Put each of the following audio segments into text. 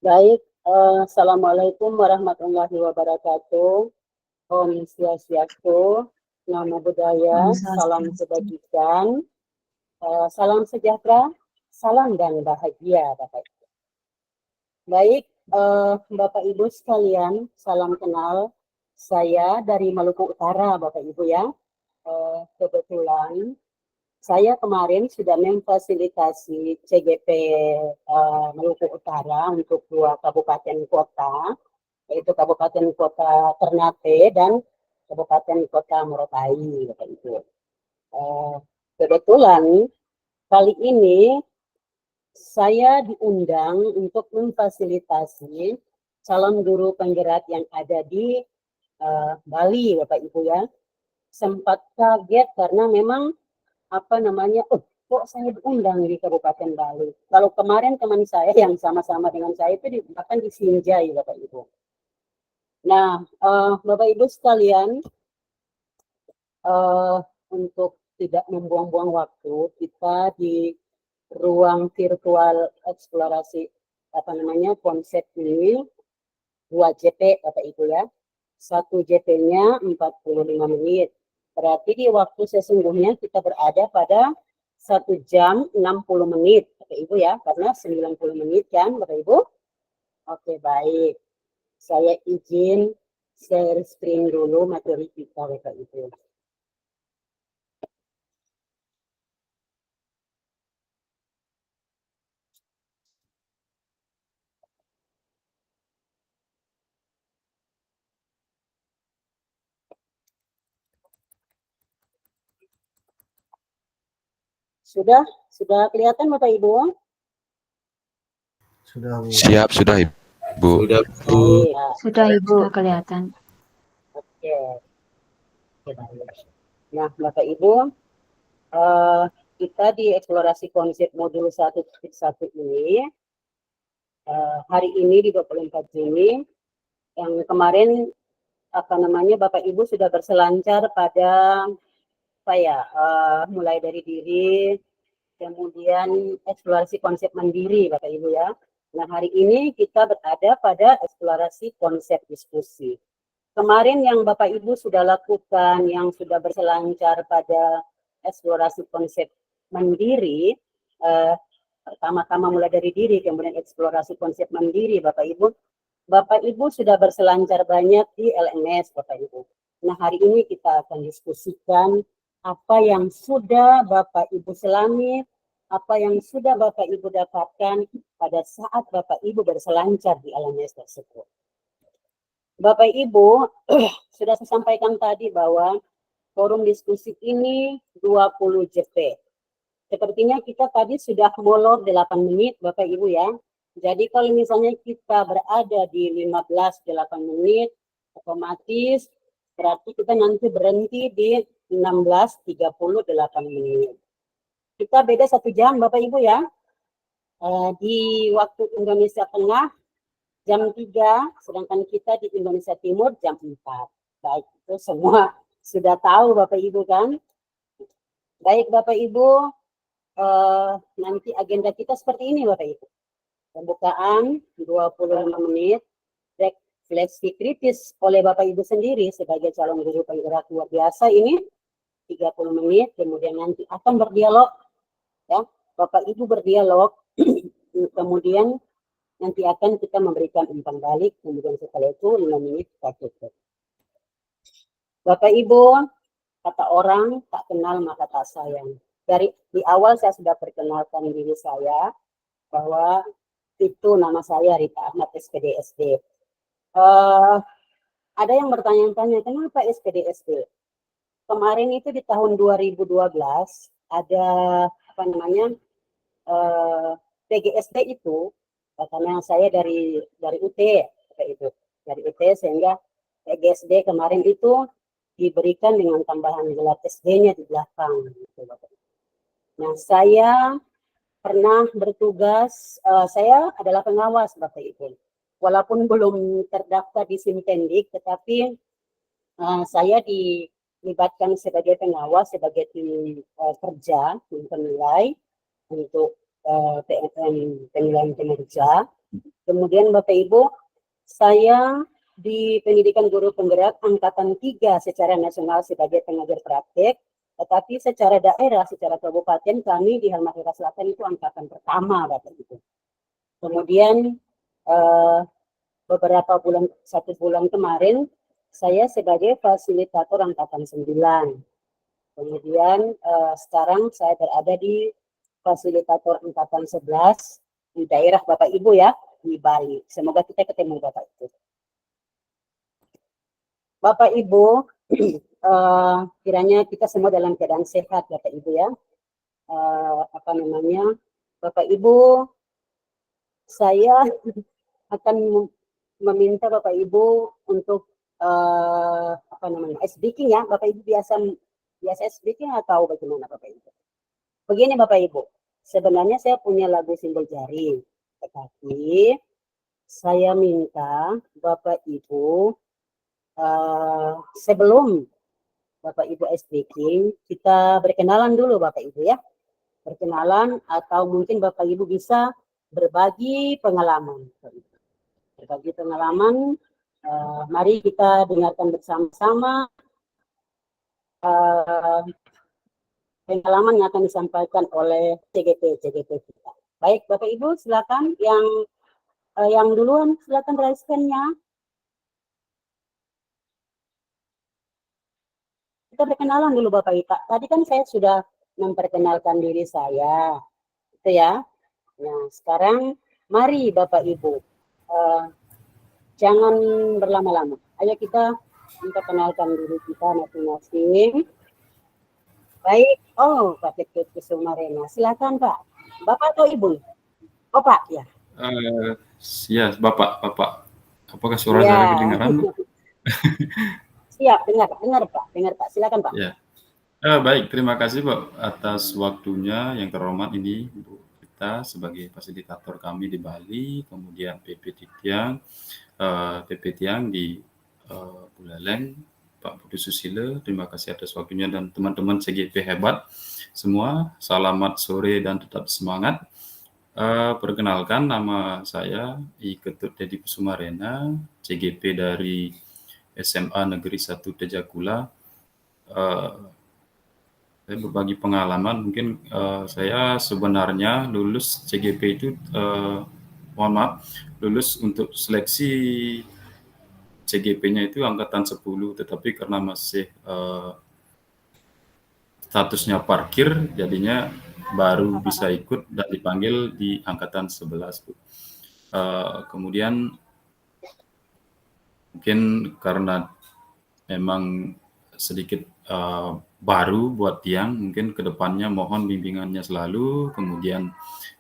Baik, Assalamualaikum warahmatullahi wabarakatuh. Om Swastiastu, Namo Buddhaya, salam kebajikan, salam sejahtera, salam dan bahagia, Bapak Ibu. Baik, Bapak Ibu sekalian, salam kenal. Saya dari Maluku Utara, Bapak Ibu ya. Kebetulan saya kemarin sudah memfasilitasi CGP Maluku Utara untuk 2 kabupaten kota, yaitu Kabupaten Kota Ternate dan Kabupaten Kota Morotai, Bapak Ibu. Kebetulan kali ini saya diundang untuk memfasilitasi calon guru penggerak yang ada di Bali, Bapak Ibu ya. Sempat kaget karena memang kok saya diundang di Kabupaten Bali. Kalau kemarin teman saya yang sama-sama dengan saya itu bahkan di Sinjai, Bapak Ibu. Nah, Bapak Ibu sekalian, untuk tidak membuang-buang waktu, kita di ruang virtual eksplorasi konsep ini 2 JP, Bapak Ibu ya. 1 JP-nya 45 menit. Berarti di waktu sesungguhnya kita berada pada 1 jam 60 menit, Bapak Ibu ya, karena 90 menit kan, Bapak Ibu. Oke, baik. Saya izin share screen dulu materi kita, Bapak Ibu. Sudah kelihatan Bapak Ibu? Sudah, Bu. Siap, sudah Ibu. Sudah, Bu. Sudah Ibu, kelihatan. Oke. Nah, Bapak Ibu, kita di eksplorasi konsep modul 1.1 ini, hari ini di 24 Juni, yang kemarin Bapak Ibu sudah berselancar pada mulai dari diri, kemudian eksplorasi konsep mandiri, Bapak Ibu ya. Nah, hari ini kita berada pada eksplorasi konsep diskusi. Kemarin yang Bapak Ibu sudah lakukan, yang sudah berselancar pada eksplorasi konsep mandiri, pertama-tama mulai dari diri, kemudian eksplorasi konsep mandiri, Bapak Ibu sudah berselancar banyak di LMS, Bapak Ibu. Nah, hari ini kita akan diskusikan apa yang sudah Bapak Ibu selami, apa yang sudah Bapak Ibu dapatkan pada saat Bapak Ibu berselancar di LMS tersebut. Bapak Ibu, sudah saya sampaikan tadi bahwa forum diskusi ini 20 JP. Sepertinya kita tadi sudah molor 8 menit Bapak Ibu ya. Jadi kalau misalnya kita berada di 15-8 menit, otomatis berarti kita nanti berhenti di 16:38 menit. Kita beda 1 jam Bapak Ibu ya. Di waktu Indonesia Tengah jam 3, sedangkan kita di Indonesia Timur jam 4. Baik, itu semua sudah tahu Bapak Ibu kan? Baik Bapak Ibu, nanti agenda kita seperti ini Bapak Ibu. Pembukaan 25 menit, refleksi kritis oleh Bapak Ibu sendiri sebagai calon guru penggerak luar biasa ini 30 menit, kemudian nanti akan berdialog ya. Bapak Ibu berdialog, kemudian nanti akan kita memberikan umpan balik, kemudian setelah itu 5 menit kita tutup. Bapak Ibu, kata orang tak kenal maka tak sayang. Di awal saya sudah perkenalkan diri saya bahwa itu nama saya Rita Ahmad SPD SD. Ada yang bertanya-tanya kenapa SPD SD? Kemarin itu di tahun 2012 ada PGSD itu, karena saya dari UT itu dari UT, sehingga PGSD kemarin itu diberikan dengan tambahan gelar SD-nya di belakang. Nah, saya pernah bertugas, saya adalah pengawas Bapak Ibu. Walaupun belum terdaftar di Simpendik, tetapi saya dilibatkan sebagai pengawas, sebagai tim kerja, tim penilai untuk PNM penilaian kinerja. Kemudian Bapak Ibu, saya di Pendidikan Guru Penggerak Angkatan 3 secara nasional sebagai pengajar praktek, tetapi secara daerah, secara kabupaten kami di Halmahera Selatan itu angkatan pertama Bapak Ibu. Kemudian beberapa bulan, 1 bulan kemarin, saya sebagai fasilitator angkatan 9. Kemudian sekarang saya berada di fasilitator angkatan 11 di daerah Bapak Ibu ya, di Bali. Semoga kita ketemu Bapak Ibu. Bapak Ibu, kiranya kita semua dalam keadaan sehat Bapak Ibu ya. Bapak Ibu, saya akan meminta Bapak Ibu untuk speaking ya. Bapak Ibu biasa speaking atau bagaimana Bapak Ibu? Begini Bapak Ibu, sebenarnya saya punya lagu simbol jari, tetapi saya minta Bapak Ibu sebelum Bapak Ibu speaking, kita berkenalan dulu Bapak Ibu ya. Berkenalan atau mungkin Bapak Ibu bisa berbagi pengalaman. Berbagi pengalaman, mari kita dengarkan bersama-sama pengalaman yang akan disampaikan oleh CGP kita. Baik Bapak Ibu, silakan yang duluan silakan raise hand-nya. Kita berkenalan dulu Bapak Ibu. Tadi kan saya sudah memperkenalkan diri saya, gitu ya. Nah, sekarang mari Bapak Ibu, jangan berlama-lama. Ayo kita memperkenalkan diri kita masing-masing. Baik, Pak Ketut Kusumarena, silakan Pak. Bapak atau Ibu? Oh Pak, ya. Ya, Bapak. Apakah suara saya kedengaran, Bu? Siap, dengar Pak. Silakan Pak. Ya. Baik, terima kasih Pak atas waktunya yang terhormat ini, Bu kita sebagai fasilitator kami di Bali, kemudian PP Tiang di Buleleng, Pak Budi Susilo, terima kasih atas waktunya, dan teman-teman CGP hebat semua, selamat sore dan tetap semangat. Perkenalkan, nama saya I Ketut Dedi Kusumarena, CGP dari SMA Negeri 1 Tejakula. Saya berbagi pengalaman, mungkin saya sebenarnya lulus CGP itu, lulus untuk seleksi CGP-nya itu angkatan 10, tetapi karena masih statusnya parkir, jadinya baru bisa ikut dan dipanggil di angkatan 11. Kemudian mungkin karena memang sedikit baru buat Tiang, mungkin kedepannya mohon bimbingannya selalu, kemudian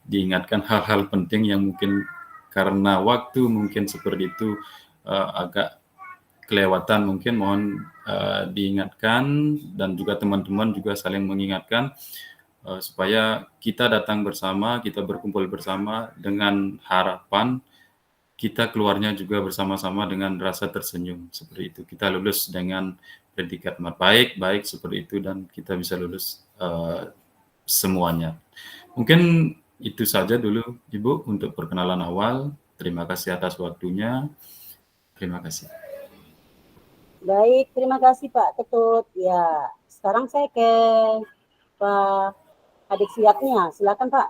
diingatkan hal-hal penting yang mungkin karena waktu mungkin seperti itu agak kelewatan, mungkin mohon diingatkan, dan juga teman-teman juga saling mengingatkan supaya kita datang bersama, kita berkumpul bersama dengan harapan kita keluarnya juga bersama-sama dengan rasa tersenyum, seperti itu. Kita lulus dengan predikat baik seperti itu, dan kita bisa lulus semuanya. Mungkin itu saja dulu Ibu untuk perkenalan awal. Terima kasih atas waktunya. Terima kasih. Baik, terima kasih Pak Ketut. Ya, sekarang saya ke Pak Adik Siapnya. Silakan Pak.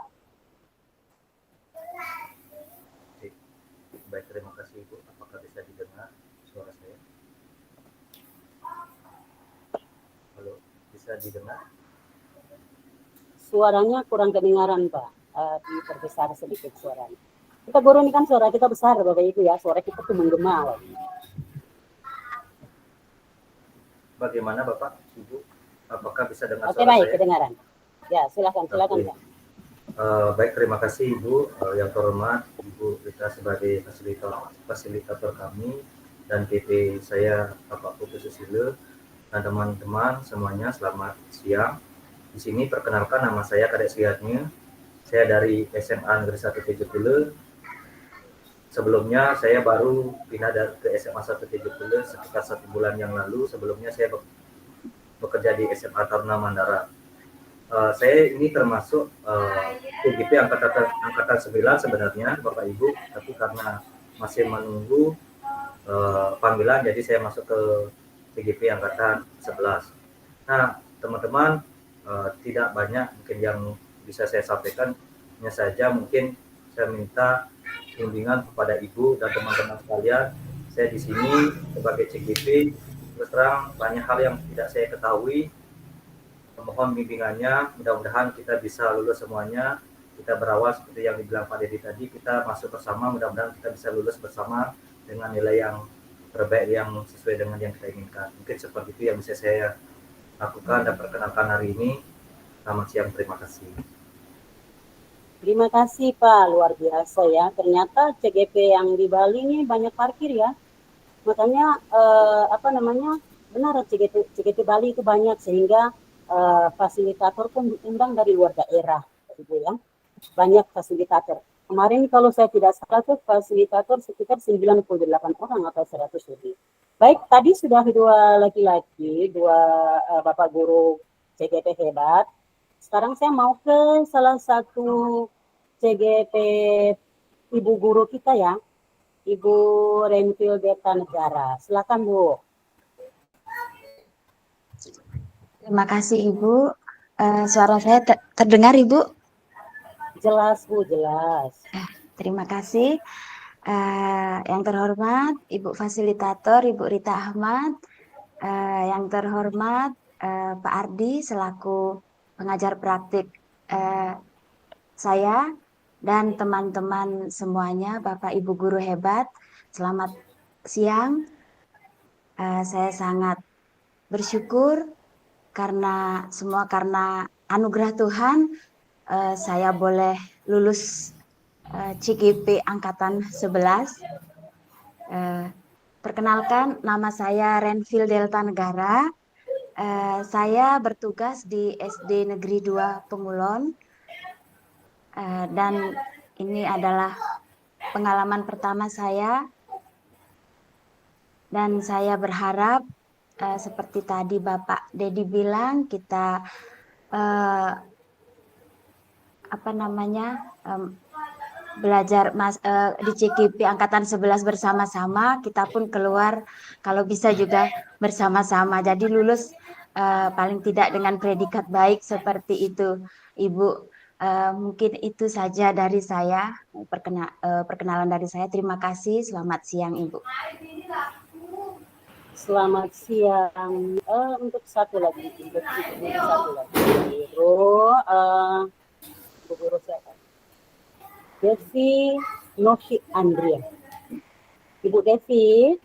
Baik, terima kasih Ibu. Apakah bisa didengar suara saya? Halo, bisa didengar? Suaranya kurang kedengaran Pak. Diperbesar sedikit suaranya. Kita guru ini kan suara kita besar Bapak Ibu ya. Suara kita tuh menggema. Bagaimana Bapak, Ibu? Apakah bisa dengar Oke, suara baik, saya? kedengaran. Ya, silakan Pak. Baik, terima kasih Ibu. Yang terhormat Ibu kita sebagai fasilitator kami, dan PP saya Bapak Budi Susilo, dan teman-teman semuanya selamat siang. Di sini perkenalkan, nama saya Kadek Sliatnya. Saya dari SMA Negeri 1 Tejakula. Sebelumnya saya baru pindah ke SMA 1 Tejakula sekitar 1 bulan yang lalu. Sebelumnya saya bekerja di SMA Taruna Mandara. Saya ini termasuk PGP angkatan 9 sebenarnya Bapak Ibu, tapi karena masih menunggu panggilan, jadi saya masuk ke PGP angkatan 11. Nah, teman-teman, tidak banyak mungkin yang bisa saya sampaikan, hanya saja mungkin saya minta bimbingan kepada Ibu dan teman-teman sekalian. Saya di sini sebagai CGP, terus terang banyak hal yang tidak saya ketahui. Mohon bimbingannya, mudah-mudahan kita bisa lulus semuanya. Kita berawal seperti yang dibilang Pak Dedi tadi, kita masuk bersama, mudah-mudahan kita bisa lulus bersama dengan nilai yang terbaik yang sesuai dengan yang kita inginkan. Mungkin seperti itu yang bisa saya lakukan dan perkenalkan hari ini. Selamat siang, terima kasih. Terima kasih Pak, luar biasa ya. Ternyata CGP yang di Bali ini banyak parkir ya. Makanya benar CGP Bali itu banyak, sehingga fasilitator pun diundang dari luar daerah, Ibu ya. Banyak fasilitator. Kemarin kalau saya tidak salah tuh fasilitator sekitar 98 orang atau 100 lebih. Baik, tadi sudah dua laki-laki, dua Bapak Guru CGP hebat. Sekarang saya mau ke salah satu CGP Ibu Guru kita ya, Ibu Renvil Delta Negara. Silakan Bu. Terima kasih Ibu. Suara saya terdengar Ibu? Jelas Bu, jelas. Terima kasih. Yang terhormat Ibu Fasilitator, Ibu Rita Ahmad. Yang terhormat Pak Ardi selaku pengajar praktik saya dan teman-teman semuanya, Bapak Ibu Guru hebat. Selamat siang. Saya sangat bersyukur karena anugerah Tuhan saya boleh lulus CGP angkatan 11. Perkenalkan, nama saya Renvil Delta Negara. Saya bertugas di SD Negeri 2 Pemulon, dan ini adalah pengalaman pertama saya, dan saya berharap seperti tadi Bapak Dedi bilang, kita belajar di CGP angkatan 11 bersama-sama, kita pun keluar kalau bisa juga bersama-sama. Jadi lulus paling tidak dengan predikat baik seperti itu, Ibu. Mungkin itu saja dari saya, perkenalan dari saya. Terima kasih, selamat siang Ibu. Selamat siang. Untuk satu lagi, Ibu Guru siapa? Devi Novi Andrea. Ibu Devi.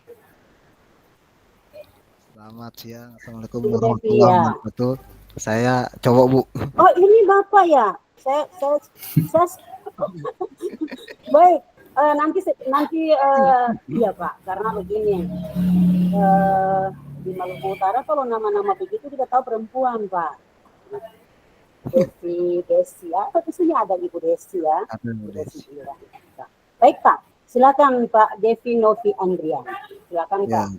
Selamat siang. Assalamualaikum Ibu Devi warahmatullahi ya. wabarakatuh. Saya cowok Bu. Oh ini Bapak ya. Saya baik. Nanti iya Pak, karena begini. Di Maluku Utara kalau nama-nama begitu kita tahu perempuan Pak. Desi ya. Di sini ada Ibu Desi ya. Ada Bu Desi. Baik Pak, silakan Pak Devi Novi Andrian. Silakan Pak. Ya,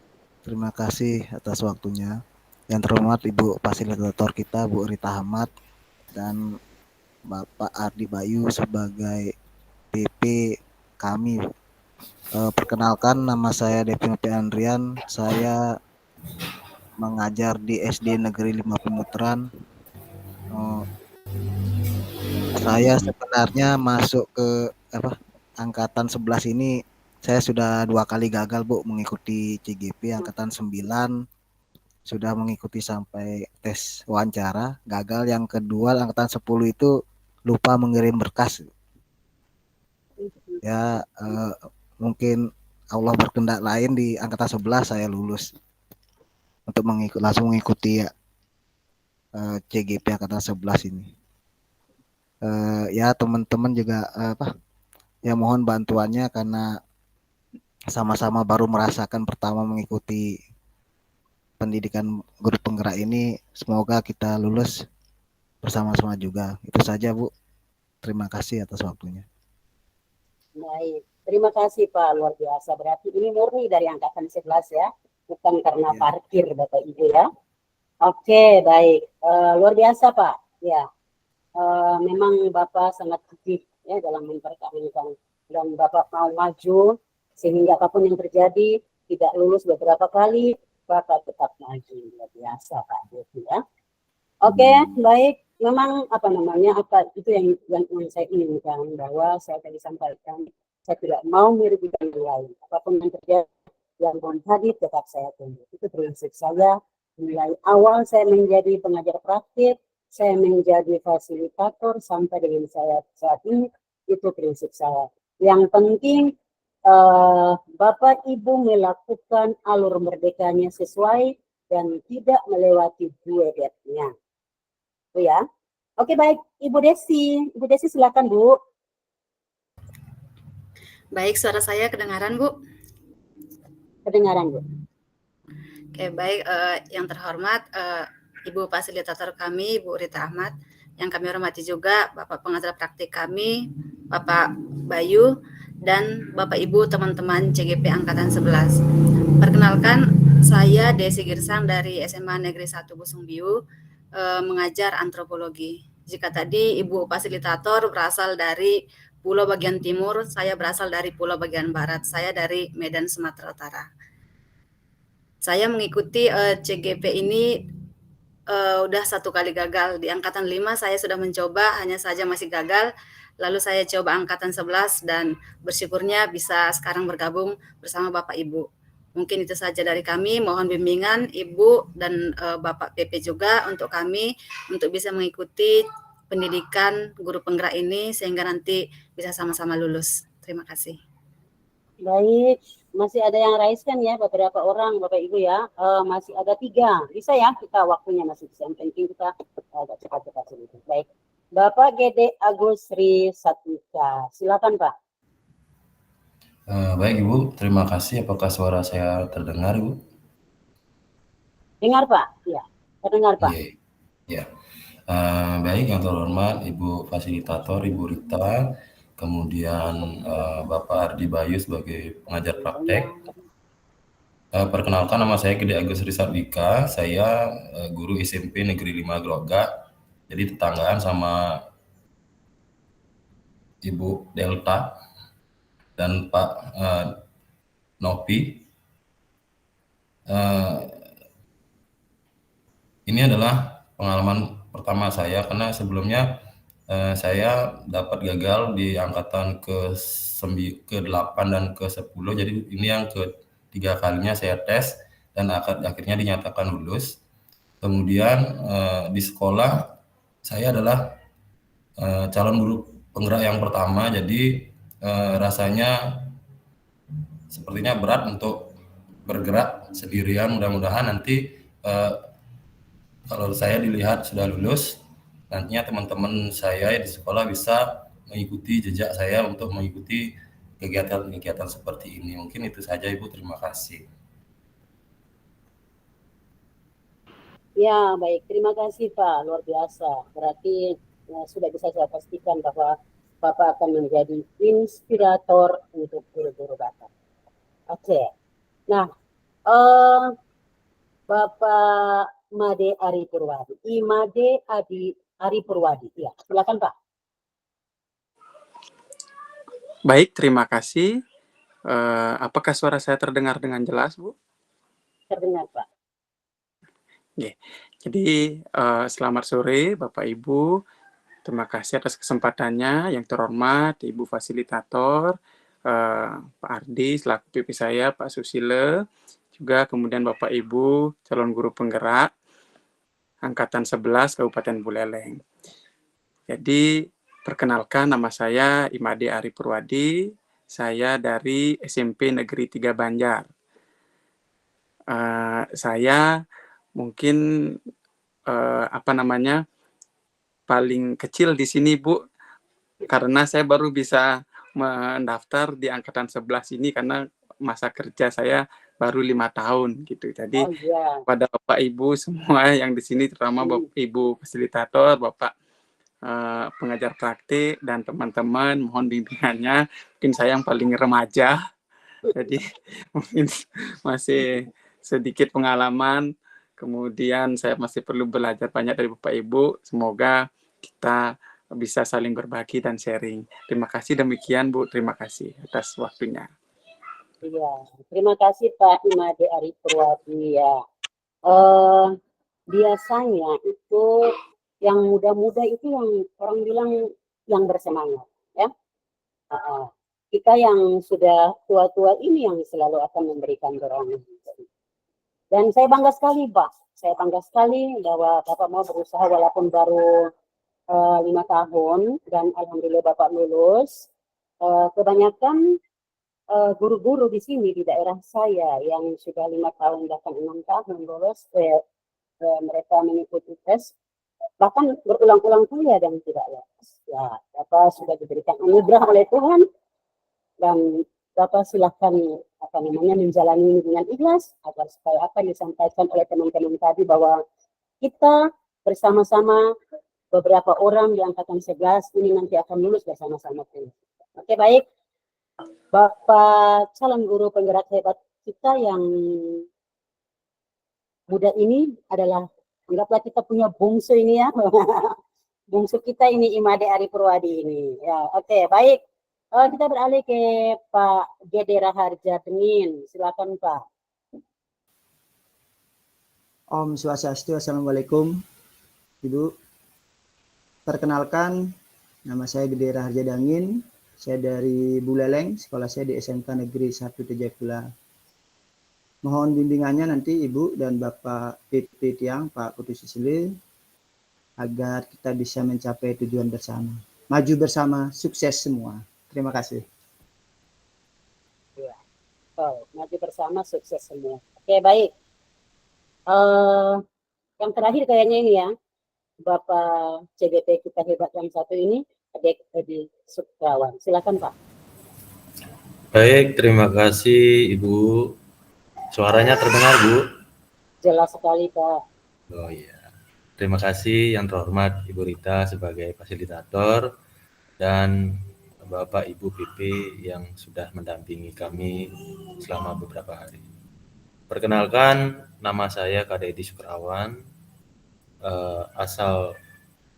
terima kasih atas waktunya. Yang terhormat Ibu Fasilitator kita Bu Rita Ahmad dan Bapak Ardi Bayu sebagai PP kami. Perkenalkan, nama saya Devi Novi Andrian. Saya mengajar di SD Negeri 5 Pemutaran. Saya sebenarnya masuk ke angkatan 11 ini, saya sudah 2 kali gagal Bu mengikuti CGP angkatan 9. Sudah mengikuti sampai tes wawancara, gagal. Yang kedua angkatan 10 itu lupa mengirim berkas. Ya mungkin Allah berkehendak lain, di angkatan 11 saya lulus untuk langsung mengikuti CGP angkatan 11 ini. Ya teman-teman juga ya mohon bantuannya karena sama-sama baru merasakan pertama mengikuti pendidikan guru penggerak ini. Semoga kita lulus bersama-sama juga. Itu saja Bu. Terima kasih atas waktunya. Baik, terima kasih Pak, luar biasa. Berarti ini murni dari angkatan 11 ya, bukan karena parkir Bapak Ibu ya. Oke, baik. Luar biasa Pak. Ya, memang Bapak sangat gigih ya dalam mempertahankan, dan Bapak mau maju sehingga apapun yang terjadi, tidak lulus beberapa kali, Bapak tetap maju. Luar biasa Pak Devi ya. Oke, baik. Memang apa itu yang saya inginkan, bahwa saya tadi sampaikan, saya tidak mau merugikan yang lain. Apapun yang terjadi, yang belum hadir tetap saya tunggu. Itu prinsip saya. Mulai awal saya menjadi pengajar praktik, saya menjadi fasilitator sampai dengan saya saat ini, itu prinsip saya. Yang penting Bapak Ibu melakukan alur merdekanya sesuai dan tidak melewati duetnya. Bu ya. Oke, baik, Ibu Desi. Ibu Desi silakan, Bu. Baik, suara saya kedengaran, Bu? Kedengaran, Bu. Oke, baik. Yang terhormat, Ibu fasilitator kami, Bu Rita Ahmad. Yang kami hormati juga Bapak pengajar praktik kami, Bapak Bayu, dan Bapak Ibu teman-teman CGP Angkatan 11. Perkenalkan, saya Desi Girsang dari SMA Negeri 1 Busung Biu, mengajar antropologi. Jika tadi Ibu fasilitator berasal dari Pulau bagian timur, saya berasal dari Pulau bagian barat. Saya dari Medan, Sumatera Utara. Saya mengikuti CGP ini udah 1 kali gagal. Di angkatan 5 saya sudah mencoba, hanya saja masih gagal. Lalu saya coba angkatan 11 dan bersyukurnya bisa sekarang bergabung bersama Bapak Ibu. Mungkin itu saja dari kami. Mohon bimbingan Ibu dan Bapak PP juga untuk kami untuk bisa mengikuti pendidikan guru penggerak ini sehingga nanti bisa sama-sama lulus. Terima kasih. Baik, masih ada yang raise kan ya beberapa orang Bapak Ibu ya. Masih ada 3. Bisa ya, kita waktunya masih bisa. Yang penting kita agak cepat-cepat sedikit. Baik. Bapak Gede Agus Sri Satika. Silakan, Pak. Baik Ibu, terima kasih. Apakah suara saya terdengar Ibu? Dengar Pak? Ya, terdengar Pak. Ya. Baik, yang terhormat Ibu fasilitator, Ibu Rita, kemudian Bapak Ardi Bayu sebagai pengajar praktek. Perkenalkan, nama saya Gede Agus Risatwika. Saya guru SMP Negeri 5 Glogak. Jadi tetanggaan sama Ibu Delta dan Pak Nopi. Ini adalah pengalaman pertama saya karena sebelumnya saya dapat gagal di angkatan ke-8 dan ke-10. Jadi ini yang ketiga kalinya saya tes dan akhirnya dinyatakan lulus. Kemudian di sekolah saya adalah calon guru penggerak yang pertama, jadi rasanya sepertinya berat untuk bergerak sendirian. Mudah-mudahan nanti kalau saya dilihat sudah lulus, nantinya teman-teman saya di sekolah bisa mengikuti jejak saya untuk mengikuti kegiatan-kegiatan seperti ini. Mungkin itu saja Ibu, terima kasih. Ya, baik. Terima kasih Pak, luar biasa. Berarti sudah bisa saya pastikan bahwa Bapak akan menjadi inspirator untuk guru-guru Bapak. Oke. Nah, Bapak Made Ari Purwadi. Imade Ari Purwadi. Ya, silakan Pak. Baik, terima kasih. Apakah suara saya terdengar dengan jelas, Bu? Terdengar, Pak. Oke. Jadi, selamat sore, Bapak Ibu. Terima kasih atas kesempatannya. Yang terhormat, Ibu Fasilitator, Pak Ardi, selaku pipi saya, Pak Susile, juga kemudian Bapak Ibu, calon guru penggerak, Angkatan 11, Kabupaten Buleleng. Jadi, perkenalkan, nama saya Imade Ari Purwadi. Saya dari SMP Negeri 3 Banjar. Saya mungkin paling kecil di sini, Bu, karena saya baru bisa mendaftar di angkatan 11 ini karena masa kerja saya baru 5 tahun gitu. Jadi pada Bapak Ibu semua yang di sini, terutama Bapak Ibu fasilitator, Bapak pengajar praktik dan teman-teman, mohon bimbingannya. Mungkin saya yang paling remaja, jadi mungkin masih sedikit pengalaman. Kemudian saya masih perlu belajar banyak dari Bapak Ibu. Semoga kita bisa saling berbagi dan sharing. Terima kasih demikian Bu, terima kasih atas waktunya. Iya, terima kasih Pak Imade Ari Purwadi ya. Biasanya itu yang muda-muda itu yang orang bilang yang bersemangat ya. Kita yang sudah tua-tua ini yang selalu akan memberikan dorongan. Dan saya bangga sekali Pak, saya bangga sekali bahwa Bapak mau berusaha walaupun baru 5 tahun dan alhamdulillah Bapak lulus. Kebanyakan guru-guru di sini di daerah saya yang sudah 5 tahun bahkan 6 tahun lulus, mereka mengikuti tes bahkan berulang-ulang kuliah dan tidak lolos. Ya, Bapak sudah diberikan anugerah oleh Tuhan dan Bapak silahkan menjalani ini dengan ikhlas agar supaya apa yang disampaikan oleh teman-teman tadi bahwa kita bersama-sama beberapa orang di angkatan 11 ini nanti akan lulus bersama-sama. Oke, baik. Bapak calon guru penggerak hebat kita yang muda ini adalah, anggaplah kita punya bungsu ini ya. Bungsu kita ini Imade Ari Purwadi ini. Ya, oke, baik. Kita beralih ke Pak Gede Raharja Dengin. Silakan Pak. Om Swastiastu, Assalamualaikum Ibu. Perkenalkan, nama saya Gede Raharja Dengin. Saya dari Buleleng, sekolah saya di SMK Negeri 1 Tejepula. Mohon bimbingannya nanti Ibu dan Bapak PP Tiang, Pak Putu Susile, agar kita bisa mencapai tujuan bersama. Maju bersama, sukses semua. Terima kasih. Ya. Maju bersama, sukses semua. Oke, baik. Yang terakhir kayaknya ini ya, Bapak CBP kita hebat yang satu ini, Adik Edi Sukrawan. Silakan Pak. Baik, terima kasih Ibu. Suaranya terdengar Bu? Jelas sekali Pak. Oh iya. Terima kasih yang terhormat Ibu Rita sebagai fasilitator dan Bapak Ibu PP yang sudah mendampingi kami selama beberapa hari. Perkenalkan, nama saya Kak Edi Sukrawan, asal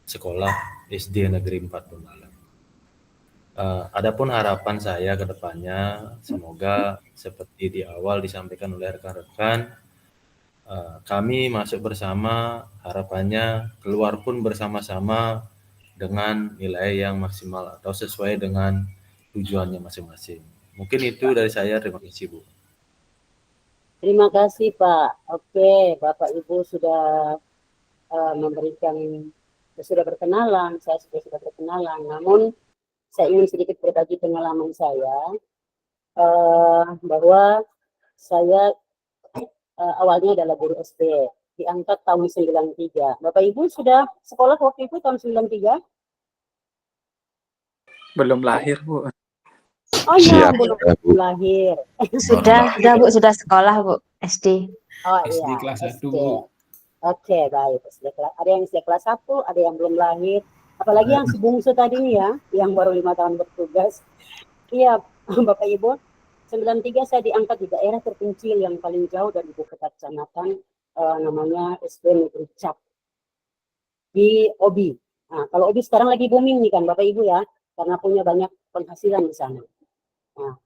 sekolah SD Negeri 4 Pemalang. Adapun harapan saya ke depannya, semoga seperti di awal disampaikan oleh rekan-rekan, kami masuk bersama, harapannya keluar pun bersama-sama dengan nilai yang maksimal atau sesuai dengan tujuannya masing-masing. Mungkin itu dari saya, terima kasih Bu. Terima kasih Pak. Oke, Bapak Ibu sudah sudah berkenalan, saya sudah berkenalan. Namun saya ingin sedikit berbagi pengalaman saya bahwa saya awalnya adalah guru SD, diangkat tahun 93. Bapak Ibu sudah sekolah waktu itu tahun 93? Belum lahir Bu. Oh iya, belum lahir. Sudah Bu, sudah sekolah Bu, SD. Oh SD iya, kelas 1 SD. Bu. Oke, baik. Ada yang SD kelas 1, ada yang belum lahir. Apalagi yang si bungsu tadi nih ya, yang baru 5 tahun bertugas. Iya, Bapak Ibu, 93 saya diangkat di daerah terpencil yang paling jauh dari ibu kota kecamatan, namanya SD Negeri Cap di Obi. Nah, kalau Obi sekarang lagi booming nih kan Bapak Ibu ya, karena punya banyak penghasilan di sana. Nah,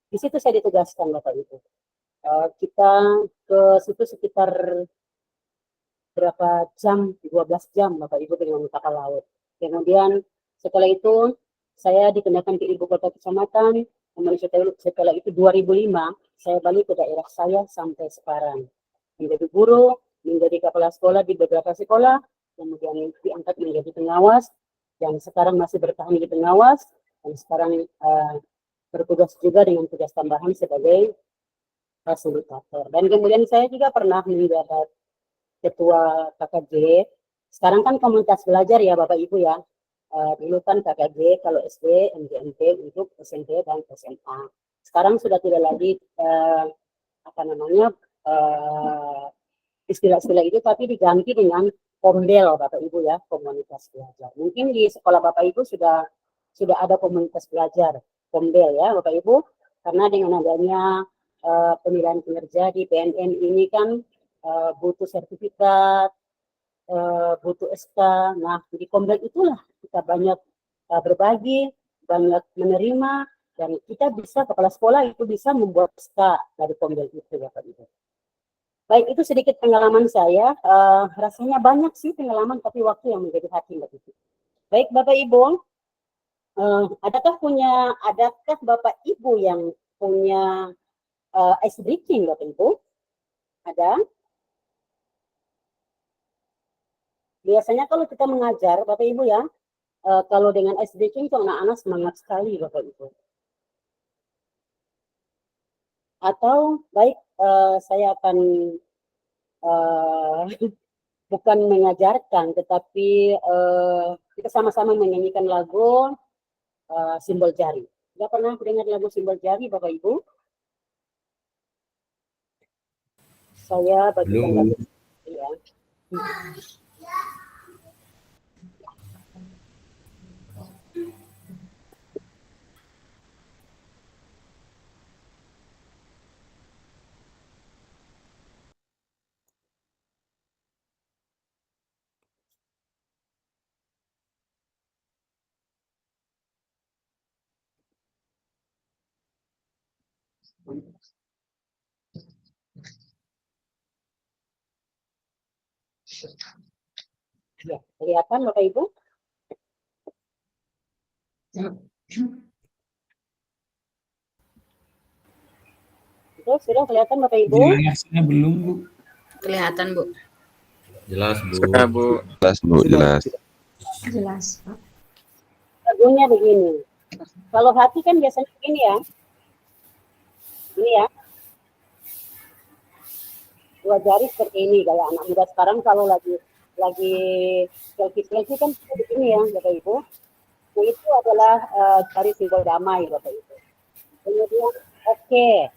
di situ saya ditugaskan Bapak Ibu. Kita ke situ sekitar berapa jam, 12 jam Bapak Ibu dengan kapal laut. Kemudian setelah itu saya dikenakan ke ibu kota kecamatan. Kemudian setelah itu 2005 saya balik ke daerah saya sampai sekarang. Menjadi guru, menjadi kepala sekolah di beberapa sekolah, kemudian diangkat menjadi pengawas, dan sekarang masih bertahan di pengawas, dan sekarang bertugas juga dengan tugas tambahan sebagai fasilitator. Dan kemudian saya juga pernah menjabat ketua KKJ. Sekarang kan komunitas belajar ya Bapak Ibu ya. Dulu kan KKJ kalau SD, MGMT untuk SMP dan SMA. Sekarang sudah tidak lagi istilah-istilah itu, tapi diganti dengan Komdel Bapak Ibu ya, komunitas belajar. Mungkin di sekolah Bapak Ibu sudah ada komunitas belajar Komdel ya Bapak Ibu, karena dengan adanya penilaian kinerja di PNN ini kan butuh sertifikat, butuh SK. Nah, di Kombel itulah kita banyak berbagi, banyak menerima, dan kita bisa, kepala sekolah itu bisa membuat SK dari Kombel itu, Bapak Ibu. Baik, itu sedikit pengalaman saya. Rasanya banyak sih pengalaman, tapi waktu yang menjadi hakim, Bapak Ibu. Baik, Bapak Ibu, adakah Bapak Ibu yang punya ice breaking, Bapak Ibu? Ada? Biasanya kalau kita mengajar, Bapak Ibu ya, kalau dengan ice breaking itu anak-anak semangat sekali, Bapak Ibu. Atau baik, saya akan bukan mengajarkan, tetapi kita sama-sama menyanyikan lagu Simbol Jari. Sudah pernah dengar lagu Simbol Jari, Bapak Ibu? Saya bagikan lagu ya. Ya, kelihatan Bapak Ibu? Itu sudah kelihatan Bapak Ibu? Jelasnya belum, Bu. Kelihatan, Bu. Jelas, Bu. Sudah, Bu. Jelas, Bu, jelas. Jelas, Pak. Lagunya begini. Kalau hati kan biasanya begini ya. Ini ya. Dua jari seperti ini, kayak anak muda sekarang kalau lagi selfie kan begini ya, Bapak Ibu. Nah, itu adalah jari simbol damai, Bapak Ibu. Kemudian oke.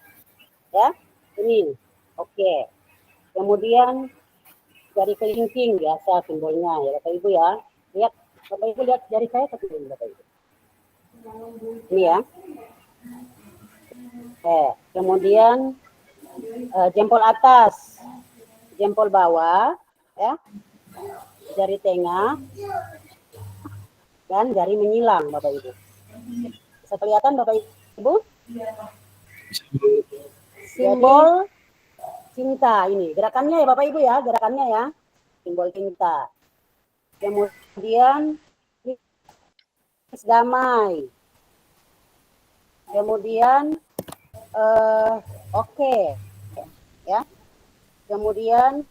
Ya, ini oke. Kemudian jari kelingking biasa simbolnya ya, Bapak Ibu ya. Lihat, Bapak Ibu lihat jari saya seperti ini, Bapak Ibu. Ini ya. Kemudian jempol atas, jempol bawah, ya, jari tengah, dan jari menyilang, Bapak Ibu. Bisa kelihatan, Bapak Ibu? Simbol cinta ini, gerakannya ya, Bapak Ibu ya, gerakannya ya, simbol cinta. Kemudian damai. Kemudian oke. Ya. Kemudian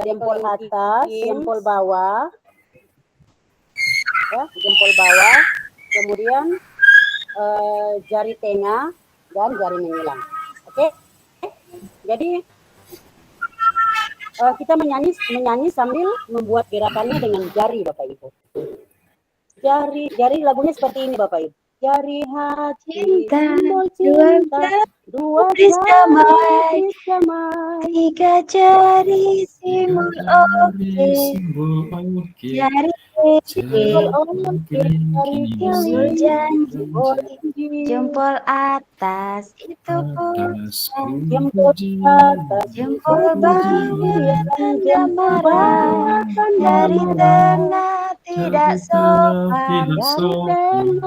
jempol atas, jempol bawah. Ya, jempol bawah. Kemudian jari tengah dan jari menyilang. Oke. Jadi kita menyanyi sambil membuat gerakannya dengan jari, Bapak Ibu. Jari lagunya seperti ini, Bapak Ibu. Jari hati, simbol cinta, dua jari damai, tiga jari simbol oke, jari simbol oke, simbol janji, jempol atas itu pun, jempol atas, jempol bawah tanda marah, jari tengah tidak sopan,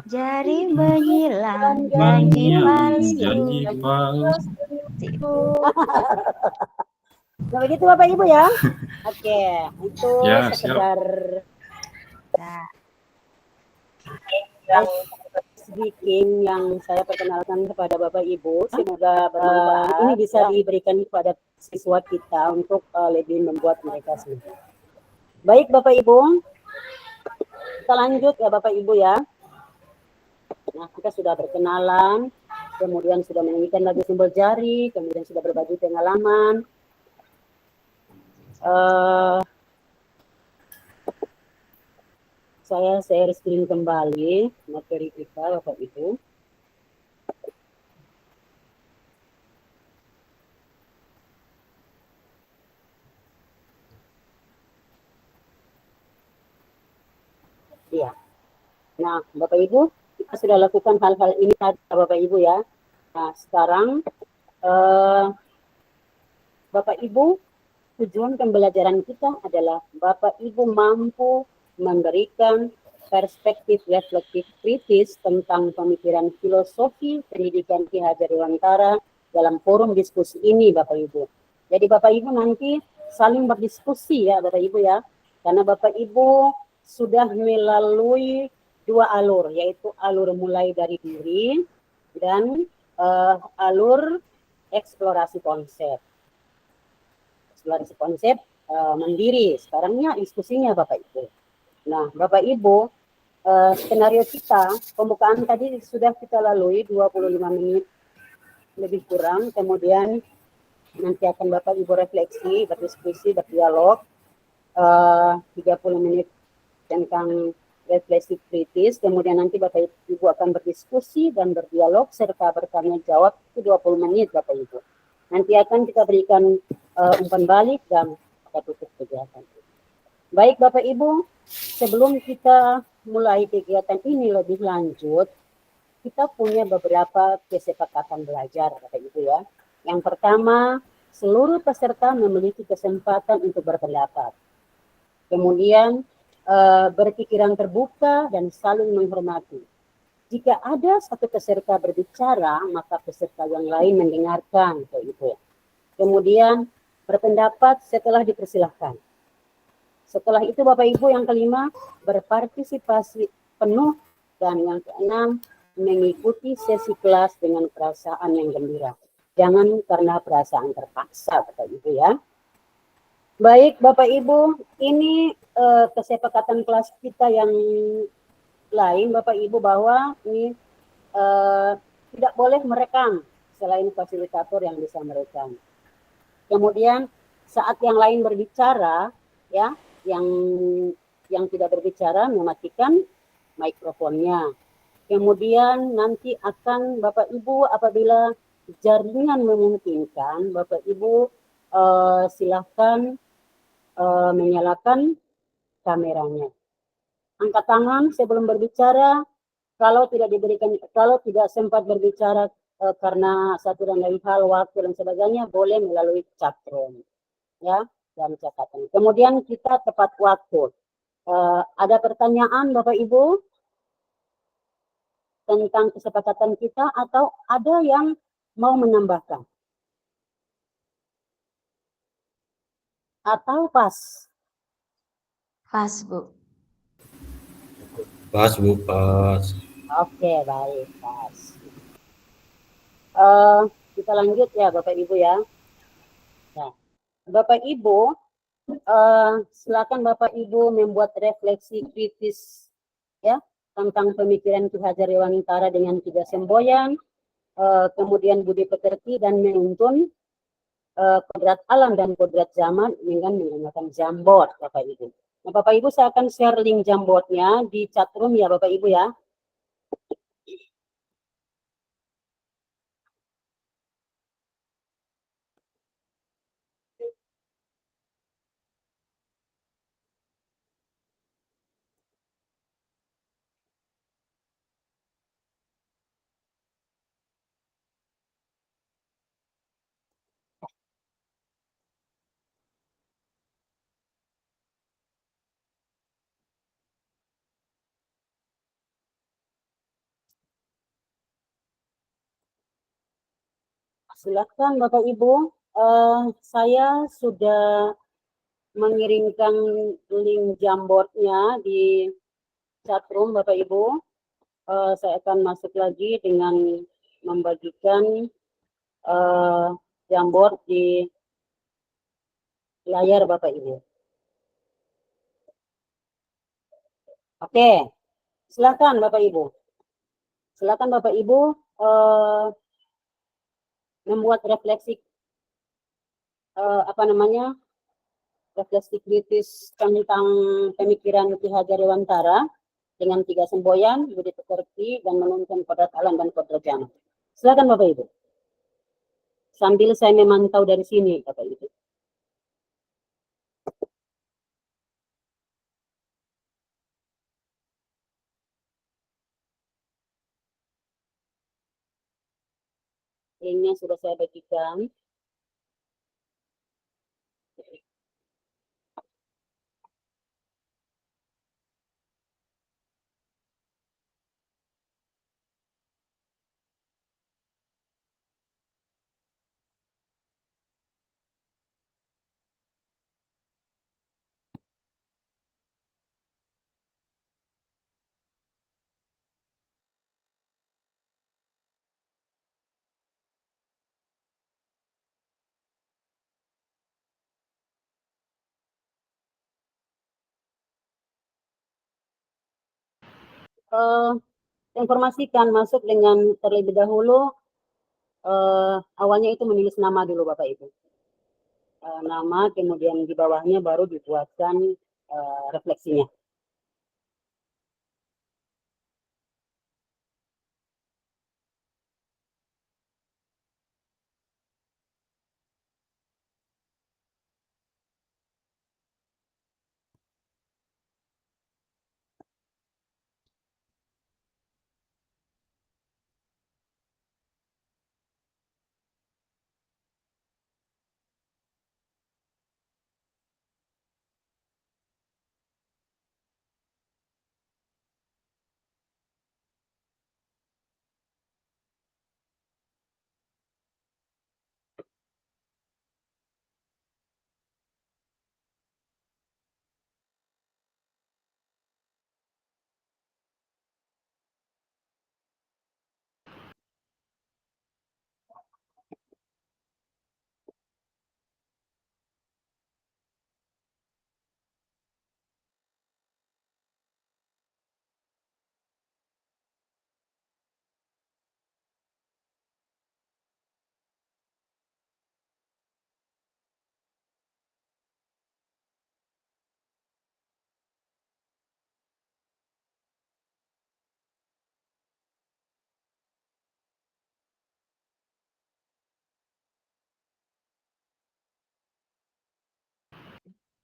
jari menyilang janji palsu. Nah, begitu Bapak Ibu ya. Oke, itu Ya, sekedar speaking yang saya perkenalkan kepada Bapak Ibu. Semoga ini bisa diberikan kepada siswa kita untuk lebih membuat mereka semangat. Baik Bapak Ibu, kita lanjut ya Bapak Ibu ya. Nah, kita sudah berkenalan, kemudian sudah menyanyikan lagu simbol jari, kemudian sudah berbagi pengalaman. Saya share screen kembali materi kita Bapak Ibu. Iya. Nah, Bapak Ibu, kita sudah lakukan hal-hal ini tadi Bapak Ibu ya. Nah, sekarang Bapak Ibu, tujuan pembelajaran kita adalah Bapak Ibu mampu memberikan perspektif reflektif kritis tentang pemikiran filosofi pendidikan Ki Hajar Dewantara dalam forum diskusi ini, Bapak Ibu. Jadi Bapak Ibu nanti saling berdiskusi ya Bapak Ibu ya, karena Bapak Ibu sudah melalui dua alur, yaitu alur mulai dari diri dan alur eksplorasi konsep. Eksplorasi konsep mandiri. Sekarangnya diskusinya Bapak Ibu. Nah, Bapak Ibu, skenario kita, pembukaan tadi sudah kita lalui 25 menit lebih kurang, kemudian nanti akan Bapak Ibu refleksi, berdiskusi, berdialog, 30 menit tentang refleksi kritis, kemudian nanti Bapak Ibu akan berdiskusi dan berdialog serta bertanya jawab itu 20 menit Bapak Ibu. Nanti akan kita berikan umpan balik dan kita tutup kegiatan. Baik Bapak Ibu, sebelum kita mulai kegiatan ini lebih lanjut, kita punya beberapa kesepakatan belajar Bapak Ibu ya. Yang pertama, seluruh peserta memiliki kesempatan untuk berpendapat. Kemudian berpikiran terbuka dan saling menghormati. Jika ada satu peserta berbicara, maka peserta yang lain mendengarkan, gitu ya. Kemudian berpendapat setelah dipersilahkan. Setelah itu Bapak Ibu yang kelima, berpartisipasi penuh, dan yang keenam, mengikuti sesi kelas dengan perasaan yang gembira. Jangan karena perasaan terpaksa Bapak Ibu ya. Baik Bapak Ibu, ini kesepakatan kelas kita yang lain Bapak Ibu bahwa ini tidak boleh merekam selain fasilitator yang bisa merekam. Kemudian saat yang lain berbicara ya, yang tidak berbicara mematikan mikrofonnya. Kemudian nanti akan Bapak Ibu apabila jaringan memungkinkan, Bapak Ibu silakan menyalakan kameranya. Angkat tangan sebelum berbicara. Kalau tidak sempat berbicara karena satu dan lain hal, waktu dan sebagainya, boleh melalui chat room, ya, dan catatan. Kemudian kita tepat waktu. Ada pertanyaan Bapak Ibu tentang kesepakatan kita atau ada yang mau menambahkan? Atau pas? Pas, Bu. Pas, Bu, pas. Oke, baik, pas. Kita lanjut ya Bapak Ibu ya. Nah, Bapak Ibu, silakan Bapak Ibu membuat refleksi kritis ya tentang pemikiran Ki Hajar Dewantara dengan 3 semboyan, kemudian budi pekerti dan menuntun kodrat alam dan kodrat zaman dengan menggunakan Jamboard Bapak Ibu. Nah, Bapak Ibu saya akan share link Jamboardnya di chat room ya Bapak Ibu ya. Silakan Bapak Ibu, saya sudah mengirimkan link Jamboardnya di chat room Bapak Ibu. Saya akan masuk lagi dengan membagikan Jamboard di layar Bapak Ibu. Oke, silakan Bapak Ibu. Silakan Bapak Ibu membuat refleksi refleksi kritis tentang pemikiran Ki Hajar Dewantara dengan 3 semboyan, budi pekerti, dan menuntun kodrat alam dan kodrat zaman. Silakan Bapak Ibu. Sambil saya memantau dari sini Bapak Ibu. Linknya sudah saya bagikan. eh, informasikan masuk dengan terlebih dahulu awalnya itu menulis nama dulu Bapak Ibu. Nama, kemudian di bawahnya baru dibuatkan refleksinya.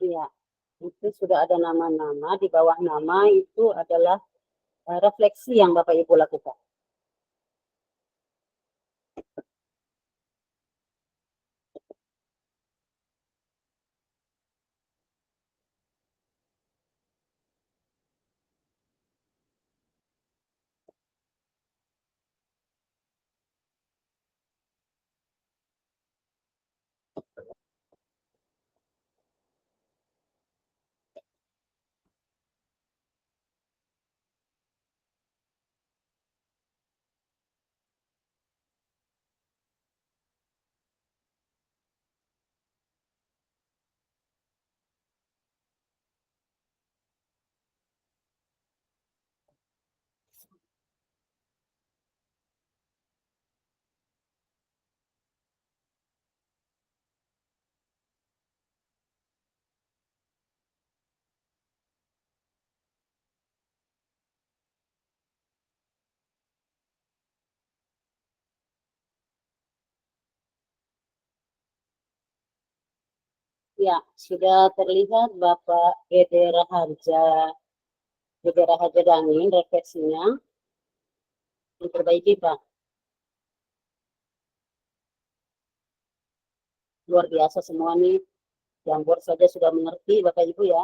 Iya, itu sudah ada nama-nama, di bawah nama itu adalah refleksi yang Bapak Ibu lakukan. Ya, sudah terlihat Bapak Gede Raharja Dangin refleksinya. Diperbaiki Pak. Luar biasa semua nih. Yang buat saja sudah mengerti Bapak Ibu ya.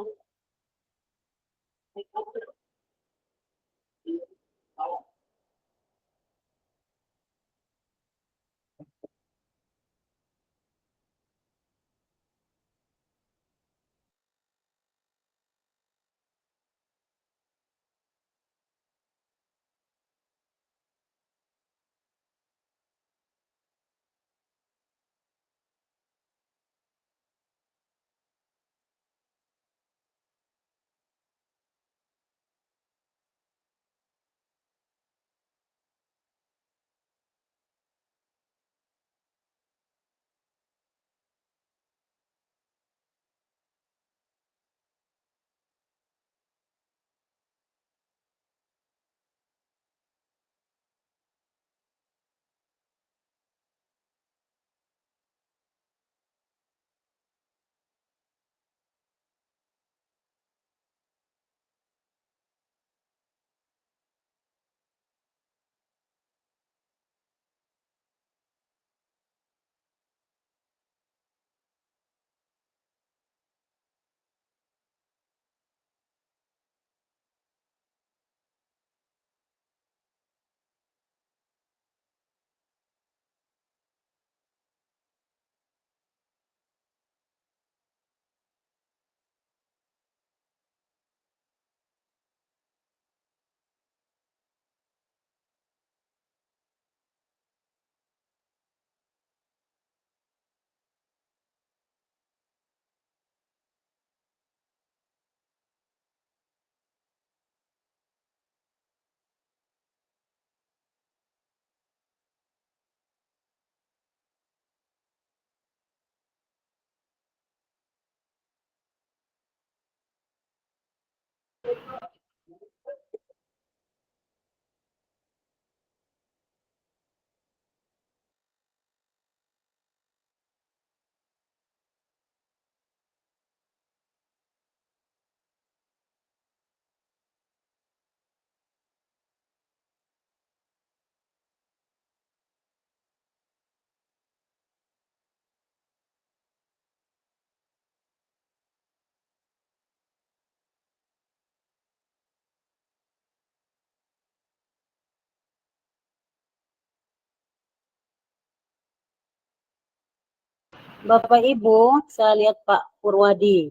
Bapak Ibu, saya lihat Pak Purwadi,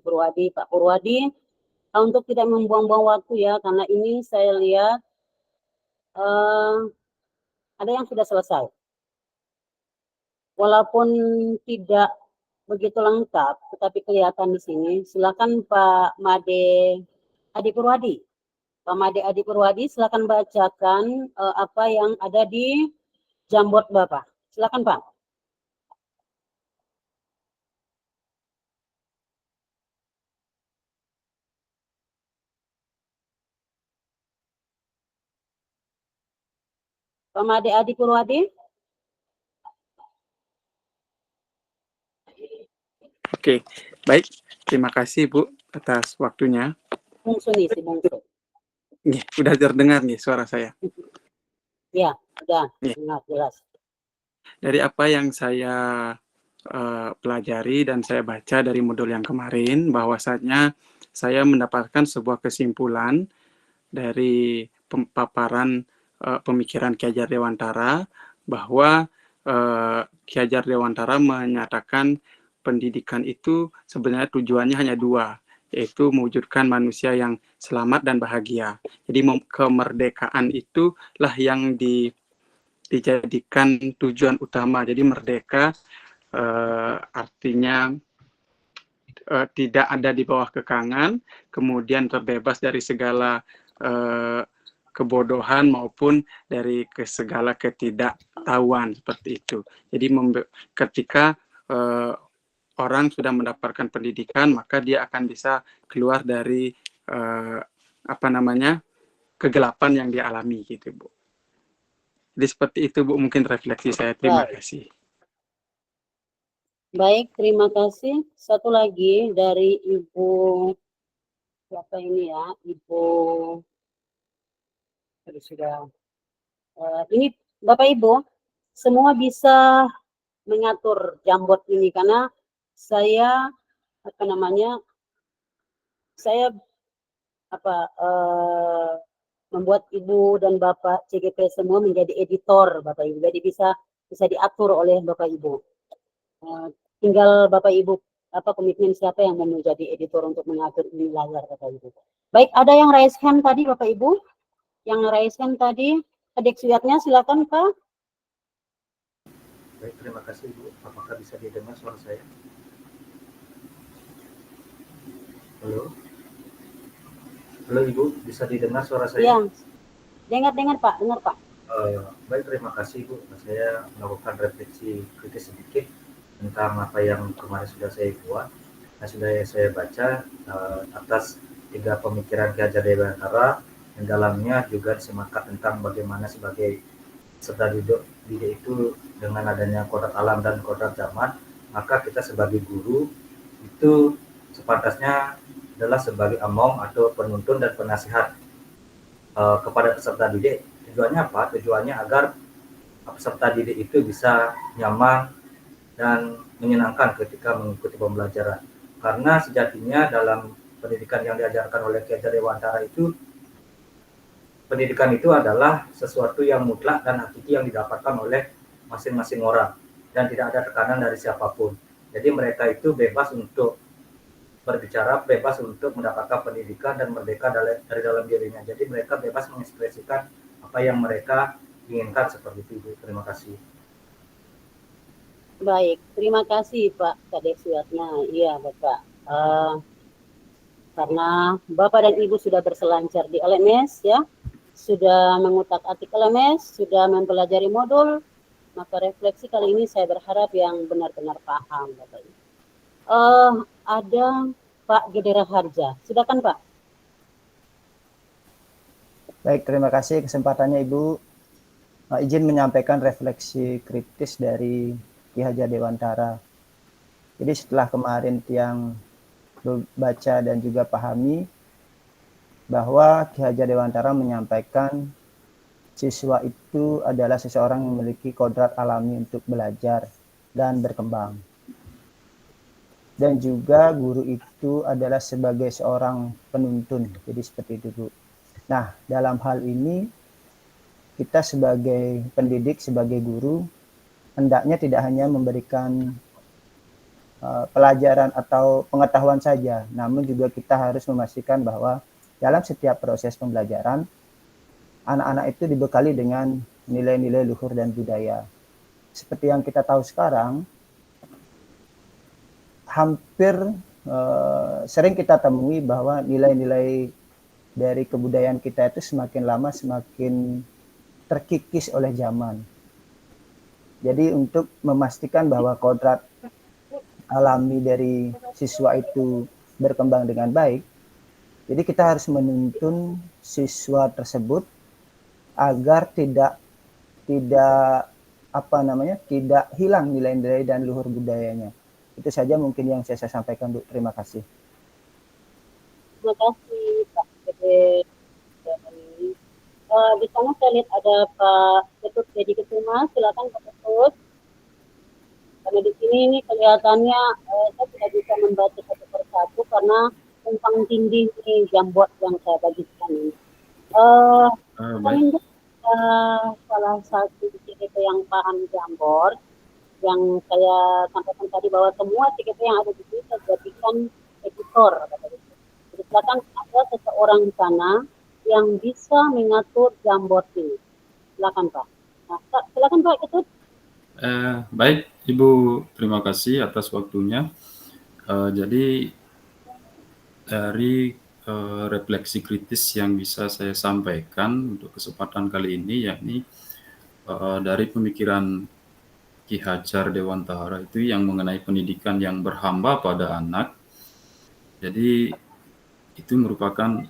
untuk tidak membuang-buang waktu ya, karena ini saya lihat ada yang sudah selesai. Walaupun tidak begitu lengkap, tetapi kelihatan di sini. Silakan Pak Made Adi Purwadi. Pak Made Adi Purwadi, silakan bacakan apa yang ada di Jamboard Bapak. Silakan Pak. Pak Made Adi Purwadi. Oke, baik. Terima kasih Bu atas waktunya. Bungsu nih, si Bungsu. Nih, udah terdengar nih suara saya. Ya, sudah. Ya. Dengar jelas. Dari apa yang saya pelajari dan saya baca dari modul yang kemarin, bahwasanya saya mendapatkan sebuah kesimpulan dari paparan pemikiran Ki Hajar Dewantara, bahwa Ki Hajar Dewantara menyatakan pendidikan itu sebenarnya tujuannya hanya dua, yaitu mewujudkan manusia yang selamat dan bahagia. Jadi kemerdekaan itulah yang dijadikan tujuan utama. Jadi merdeka artinya tidak ada di bawah kekangan, kemudian terbebas dari segala kebodohan maupun dari segala ketidaktahuan, seperti itu. Jadi ketika orang sudah mendapatkan pendidikan, maka dia akan bisa keluar dari kegelapan yang dia alami, gitu Bu. Jadi seperti itu Bu, mungkin refleksi saya. Terima kasih. Baik, terima kasih. Satu lagi dari Ibu, siapa ini ya? Ibu, sudah. Ini Bapak Ibu, semua bisa mengatur Jamboard ini karena saya membuat Ibu dan Bapak CGP semua menjadi editor Bapak Ibu. Jadi bisa diatur oleh Bapak Ibu. Tinggal Bapak Ibu komitmen siapa yang mau menjadi editor untuk mengatur ini layar Bapak Ibu. Baik, ada yang raise hand tadi Bapak Ibu? Yang raise hand tadi, adik suyatnya silakan Pak. Baik, terima kasih Ibu. Apakah bisa didengar suara saya? Halo? Halo Ibu, bisa didengar suara saya? Iya, dengar Pak, dengar Pak. Baik, terima kasih Ibu. Saya melakukan refleksi kritis sedikit tentang apa yang kemarin sudah saya buat. Nah, sudah saya baca atas 3 pemikiran Ki Hajar Dewantara, yang dalamnya juga disematkan tentang bagaimana sebagai peserta didik itu dengan adanya kodrat alam dan kodrat zaman, maka kita sebagai guru itu sepantasnya adalah sebagai among atau penuntun dan penasihat kepada peserta didik. Tujuannya apa? Tujuannya agar peserta didik itu bisa nyaman dan menyenangkan ketika mengikuti pembelajaran. Karena sejatinya dalam pendidikan yang diajarkan oleh Ki Hajar Dewantara itu, pendidikan itu adalah sesuatu yang mutlak dan hakiki yang didapatkan oleh masing-masing orang dan tidak ada tekanan dari siapapun. Jadi mereka itu bebas untuk berbicara, bebas untuk mendapatkan pendidikan dan merdeka dari dalam dirinya. Jadi mereka bebas mengekspresikan apa yang mereka inginkan, seperti itu. Terima kasih. Baik, terima kasih Pak Kadek Suyatna. Iya Bapak, karena Bapak dan Ibu sudah berselancar di LMS ya, sudah mengutak-atik LMS, sudah mempelajari modul, maka refleksi kali ini saya berharap yang benar-benar paham Bapak Ibu. Ada Pak Gedera Harja, silakan Pak. Baik, terima kasih kesempatannya Ibu. Izin menyampaikan refleksi kritis dari Ki Hajar Dewantara. Jadi setelah kemarin Tiang baca dan juga pahami bahwa Ki Hajar Dewantara menyampaikan siswa itu adalah seseorang yang memiliki kodrat alami untuk belajar dan berkembang. Dan juga guru itu adalah sebagai seorang penuntun. Jadi seperti itu, Bu. Nah, dalam hal ini kita sebagai pendidik, sebagai guru, hendaknya tidak hanya memberikan pelajaran atau pengetahuan saja, namun juga kita harus memastikan bahwa dalam setiap proses pembelajaran, anak-anak itu dibekali dengan nilai-nilai luhur dan budaya. Seperti yang kita tahu sekarang, hampir sering kita temui bahwa nilai-nilai dari kebudayaan kita itu semakin lama semakin terkikis oleh zaman. Jadi untuk memastikan bahwa kodrat alami dari siswa itu berkembang dengan baik, jadi kita harus menuntun siswa tersebut agar tidak hilang nilai-nilai dan luhur budayanya. Itu saja mungkin yang saya sampaikan, Bu. Terima kasih. Terima kasih Pak Gede. Di sana saya lihat ada Pak Ketut Dedi Kesuma, silakan Pak Ketut. Karena di sini ini kelihatannya saya tidak bisa membaca satu persatu karena tumpang tindih ini Jamboard yang saya bagikan ini. Baik. Salah satu CGP yang paham Jamboard yang saya sampaikan tadi bahwa semua CGP yang ada di sini saya jadikan editor. Jadi silakan ada seseorang di sana yang bisa mengatur Jamboard ini. Silakan Pak. Nah, silakan Pak Ketut. Baik, Ibu, terima kasih atas waktunya. Jadi dari refleksi kritis yang bisa saya sampaikan untuk kesempatan kali ini, yakni dari pemikiran Ki Hajar Dewantara itu yang mengenai pendidikan yang berhamba pada anak. Jadi itu merupakan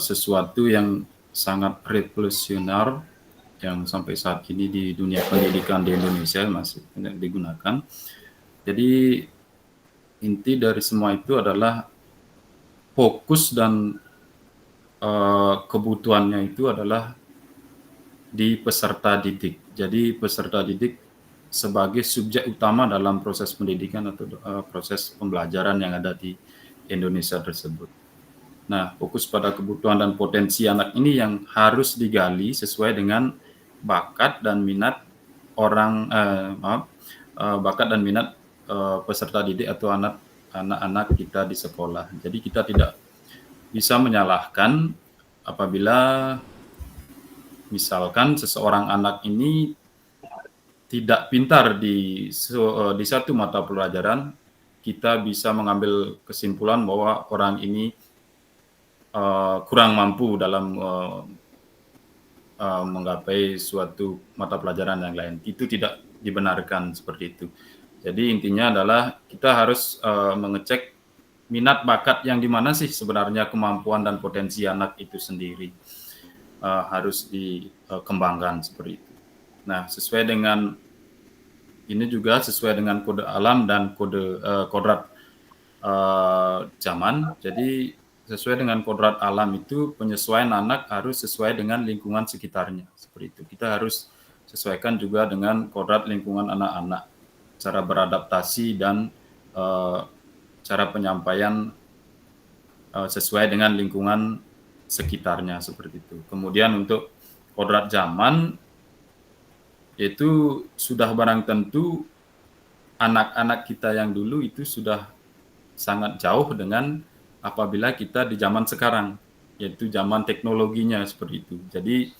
sesuatu yang sangat revolusioner yang sampai saat ini di dunia pendidikan di Indonesia masih digunakan. Jadi inti dari semua itu adalah fokus dan kebutuhannya itu adalah di peserta didik. Jadi peserta didik sebagai subjek utama dalam proses pendidikan atau proses pembelajaran yang ada di Indonesia tersebut. Nah, fokus pada kebutuhan dan potensi anak ini yang harus digali sesuai dengan bakat dan minat bakat dan minat peserta didik atau anak-anak kita di sekolah. Jadi kita tidak bisa menyalahkan apabila misalkan seseorang anak ini tidak pintar di satu mata pelajaran, kita bisa mengambil kesimpulan bahwa orang ini kurang mampu dalam menggapai suatu mata pelajaran yang lain. Itu tidak dibenarkan seperti itu. Jadi intinya adalah kita harus mengecek minat bakat yang di mana sih sebenarnya kemampuan dan potensi anak itu sendiri harus dikembangkan seperti itu. Nah, sesuai dengan kode alam dan kodrat zaman. Jadi sesuai dengan kodrat alam itu penyesuaian anak harus sesuai dengan lingkungan sekitarnya. Seperti itu. Kita harus sesuaikan juga dengan kodrat lingkungan anak-anak. Cara beradaptasi dan cara penyampaian sesuai dengan lingkungan sekitarnya seperti itu. Kemudian untuk kodrat zaman itu sudah barang tentu anak-anak kita yang dulu itu sudah sangat jauh dengan apabila kita di zaman sekarang, yaitu zaman teknologinya seperti itu. Jadi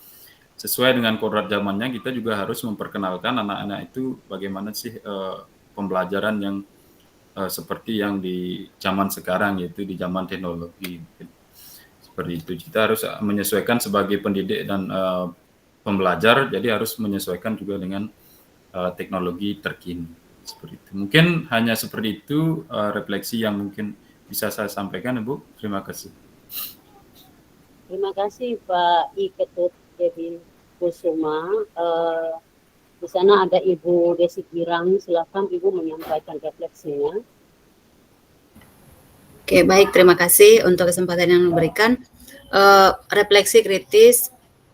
sesuai dengan kodrat zamannya kita juga harus memperkenalkan anak-anak itu bagaimana sih pembelajaran yang seperti yang di zaman sekarang, yaitu di zaman teknologi. Seperti itu. Kita harus menyesuaikan sebagai pendidik dan pembelajar, jadi harus menyesuaikan juga dengan teknologi terkini. Seperti itu. Mungkin hanya seperti itu refleksi yang mungkin bisa saya sampaikan, Ibu. Terima kasih. Terima kasih Pak I Ketut Dedi Kusuma. Di sana ada Ibu Desi Girang, silakan Ibu menyampaikan refleksinya. Oke, baik, terima kasih untuk kesempatan yang diberikan. Refleksi kritis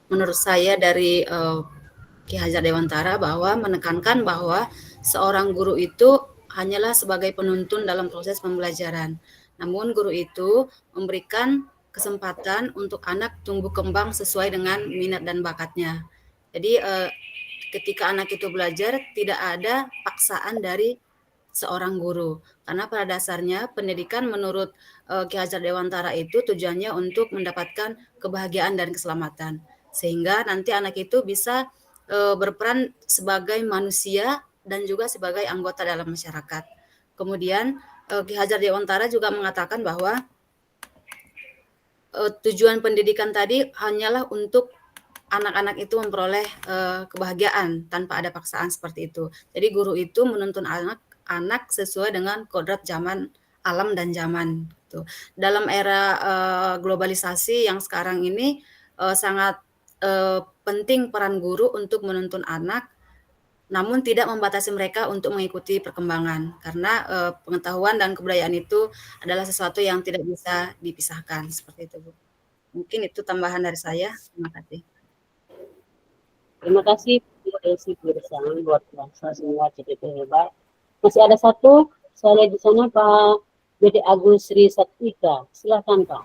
menurut saya dari Ki Hajar Dewantara bahwa menekankan bahwa seorang guru itu hanyalah sebagai penuntun dalam proses pembelajaran. Namun guru itu memberikan kesempatan untuk anak tumbuh kembang sesuai dengan minat dan bakatnya. Jadi ketika anak itu belajar tidak ada paksaan dari seorang guru. Karena pada dasarnya pendidikan menurut Ki Hajar Dewantara itu tujuannya untuk mendapatkan kebahagiaan dan keselamatan. Sehingga nanti anak itu bisa berperan sebagai manusia dan juga sebagai anggota dalam masyarakat. Kemudian Ki Hajar Dewantara juga mengatakan bahwa tujuan pendidikan tadi hanyalah untuk anak-anak itu memperoleh kebahagiaan tanpa ada paksaan seperti itu. Jadi guru itu menuntun anak sesuai dengan kodrat zaman alam dan zaman. Gitu. Dalam era globalisasi yang sekarang ini sangat penting peran guru untuk menuntun anak, namun tidak membatasi mereka untuk mengikuti perkembangan, karena pengetahuan dan kebudayaan itu adalah sesuatu yang tidak bisa dipisahkan, seperti itu, Bu. Mungkin itu tambahan dari saya. Terima kasih. Terima kasih Bu Desi Pirsang, luar biasa semua cerita hebat. Masih ada satu, saya lihat di sana Pak Dede Agus Sri Satika. Silakan Pak.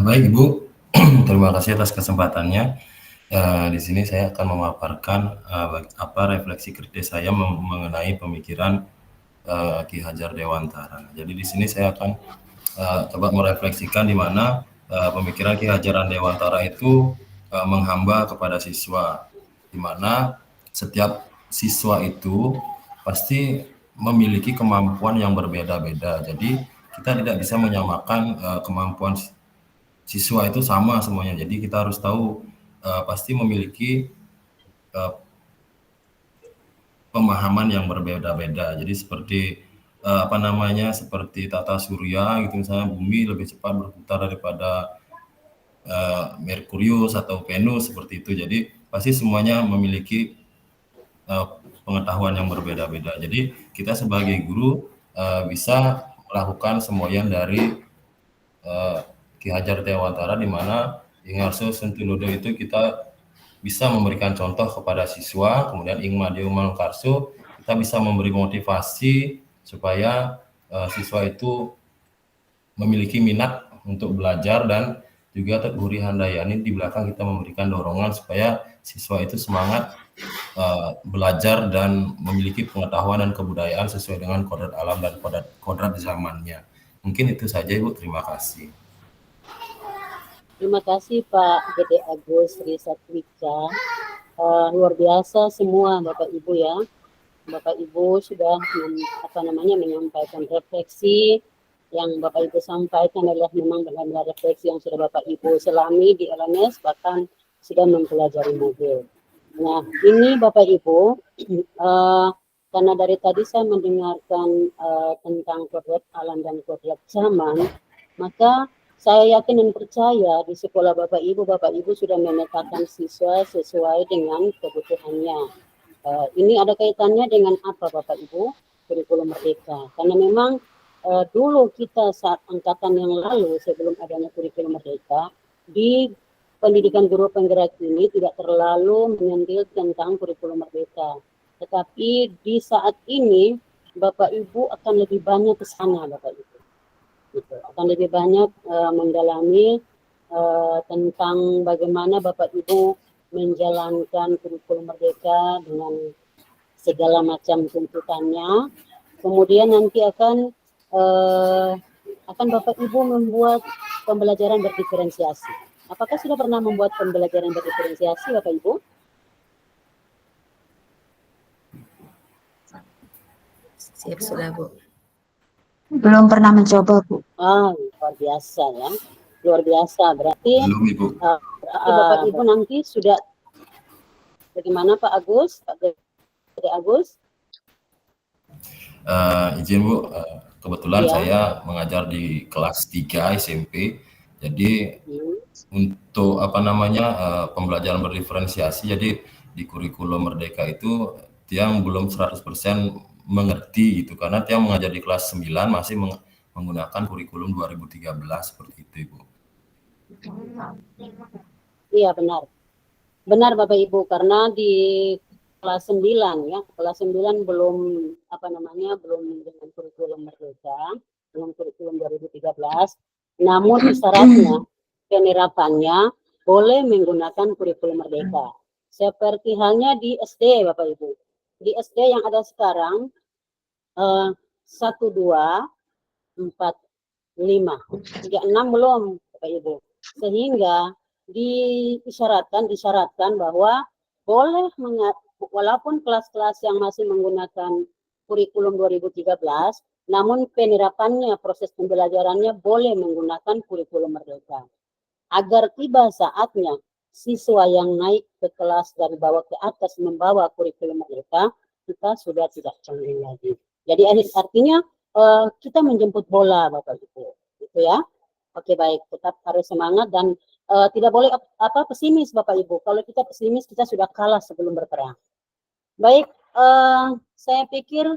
Baik Ibu, terima kasih atas kesempatannya. Di sini saya akan memaparkan apa refleksi kritis saya mengenai pemikiran Ki Hajar Dewantara. Jadi di sini saya akan coba merefleksikan di mana pemikiran Ki Hajar Dewantara itu menghamba kepada siswa, di mana setiap siswa itu pasti memiliki kemampuan yang berbeda-beda. Jadi kita tidak bisa menyamakan kemampuan siswa itu sama semuanya. Jadi kita harus tahu pasti memiliki pemahaman yang berbeda-beda. Jadi seperti seperti tata surya gitu, misalnya bumi lebih cepat berputar daripada Merkurius atau Venus, seperti itu. Jadi pasti semuanya memiliki pengetahuan yang berbeda-beda. Jadi kita sebagai guru bisa melakukan semboyan dari Ki Hajar Dewantara, di mana ing ngarso sentiludo itu kita bisa memberikan contoh kepada siswa, kemudian ing madeu malungkarso kita bisa memberi motivasi supaya siswa itu memiliki minat untuk belajar, dan juga Guri Handayani di belakang kita memberikan dorongan supaya siswa itu semangat belajar dan memiliki pengetahuan dan kebudayaan sesuai dengan kodrat alam dan kodrat zamannya. Mungkin itu saja Ibu, terima kasih. Terima kasih Pak Dede Agus Sri Satika. Luar biasa semua Bapak Ibu ya. Bapak Ibu sudah menyampaikan refleksi. Yang Bapak Ibu sampaikan adalah memang benar-benar refleksi yang sudah Bapak Ibu selami di LMS, bahkan sudah mempelajari mobil. Nah, ini Bapak Ibu, karena dari tadi saya mendengarkan tentang kodrat alam dan kodrat zaman, maka saya yakin dan percaya di sekolah Bapak Ibu sudah memetakan siswa sesuai dengan kebutuhannya. Ini ada kaitannya dengan apa Bapak Ibu? Kurikulum Merdeka. Karena memang dulu kita saat angkatan yang lalu sebelum adanya kurikulum Merdeka, di pendidikan guru penggerak ini tidak terlalu menyentil tentang kurikulum Merdeka. Tetapi di saat ini Bapak Ibu akan lebih banyak ke sana Bapak Ibu. Gitu. Akan lebih banyak mendalami tentang bagaimana Bapak Ibu menjalankan kurikulum Merdeka dengan segala macam tuntutannya. Kemudian nanti akan Bapak Ibu membuat pembelajaran berdiferensiasi. Apakah sudah pernah membuat pembelajaran berdiferensiasi Bapak Ibu? Siap sudah Bu. Belum pernah mencoba Bu. Luar biasa ya. Luar biasa. Berarti Bapak Ibu nanti sudah bagaimana Pak Agus? Pak Dede Agus? Izin Bu, kebetulan saya mengajar di kelas 3 SMP. Jadi untuk pembelajaran berdiferensiasi, jadi di kurikulum Merdeka itu yang belum 100% mengerti gitu, karena dia mengajar di kelas 9 masih menggunakan kurikulum 2013 seperti itu Ibu. Iya benar. Benar Bapak Ibu, karena di kelas 9 ya, kelas 9 belum belum dengan kurikulum Merdeka, dengan kurikulum 2013. Namun syaratnya penerapannya boleh menggunakan kurikulum Merdeka. Seperti halnya di SD Bapak Ibu. Di SD yang ada sekarang 1, 2, 4, 5, 36 belum Bapak Ibu. Sehingga disyaratkan bahwa boleh walaupun kelas-kelas yang masih menggunakan kurikulum 2013, namun penerapannya, proses pembelajarannya boleh menggunakan kurikulum merdeka. Agar tiba saatnya siswa yang naik ke kelas dari bawah ke atas membawa kurikulum merdeka, kita sudah tidak canggung lagi. Jadi artinya kita menjemput bola Bapak Ibu, gitu ya. Oke, baik, tetap harus semangat dan tidak boleh pesimis Bapak Ibu. Kalau kita pesimis, kita sudah kalah sebelum berperang. Baik, saya pikir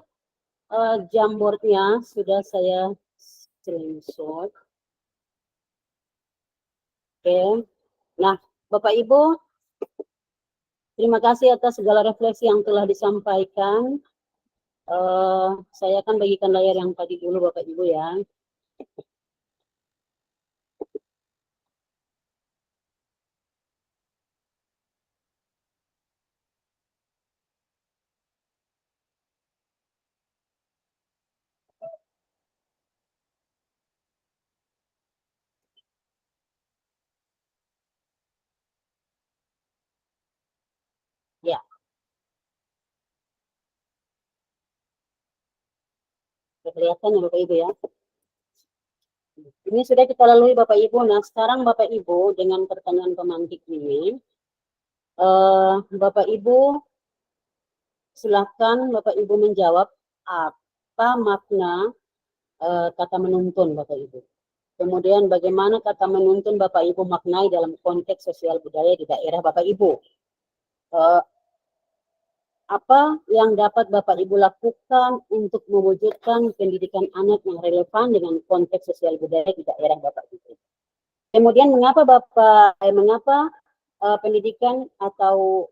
Jamboardnya sudah saya screenshot. Oke. Nah, Bapak Ibu, terima kasih atas segala refleksi yang telah disampaikan. Saya akan bagikan layar yang tadi dulu Bapak Ibu ya. Ya. Kelihatan ya Bapak Ibu ya. Ini sudah kita lalui Bapak Ibu. Nah, sekarang Bapak Ibu dengan pertanyaan pemantik ini, Bapak Ibu silakan Bapak Ibu menjawab apa makna kata menuntun Bapak Ibu. Kemudian bagaimana kata menuntun Bapak Ibu maknai dalam konteks sosial budaya di daerah Bapak Ibu. Apa yang dapat Bapak Ibu lakukan untuk mewujudkan pendidikan anak yang relevan dengan konteks sosial budaya di daerah Bapak Ibu. Kemudian mengapa pendidikan atau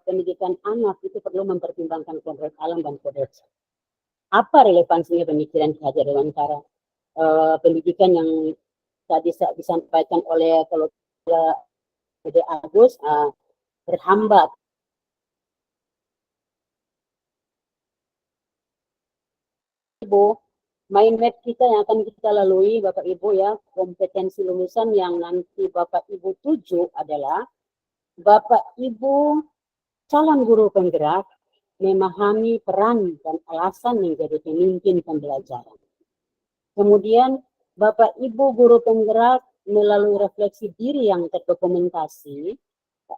pendidikan anak itu perlu mempertimbangkan kodrat alam dan kodrat. Apa relevansinya pemikiran Ki Hajar Dewantara? Pendidikan yang tadi disampaikan oleh kalau Dede Agus berhambat. Ibu, mind map kita yang akan kita lalui Bapak Ibu ya, kompetensi lulusan yang nanti Bapak Ibu tuju adalah Bapak Ibu calon guru penggerak memahami peran dan alasan menjadi pemimpin pembelajaran. Kemudian Bapak Ibu guru penggerak melalui refleksi diri yang terdokumentasi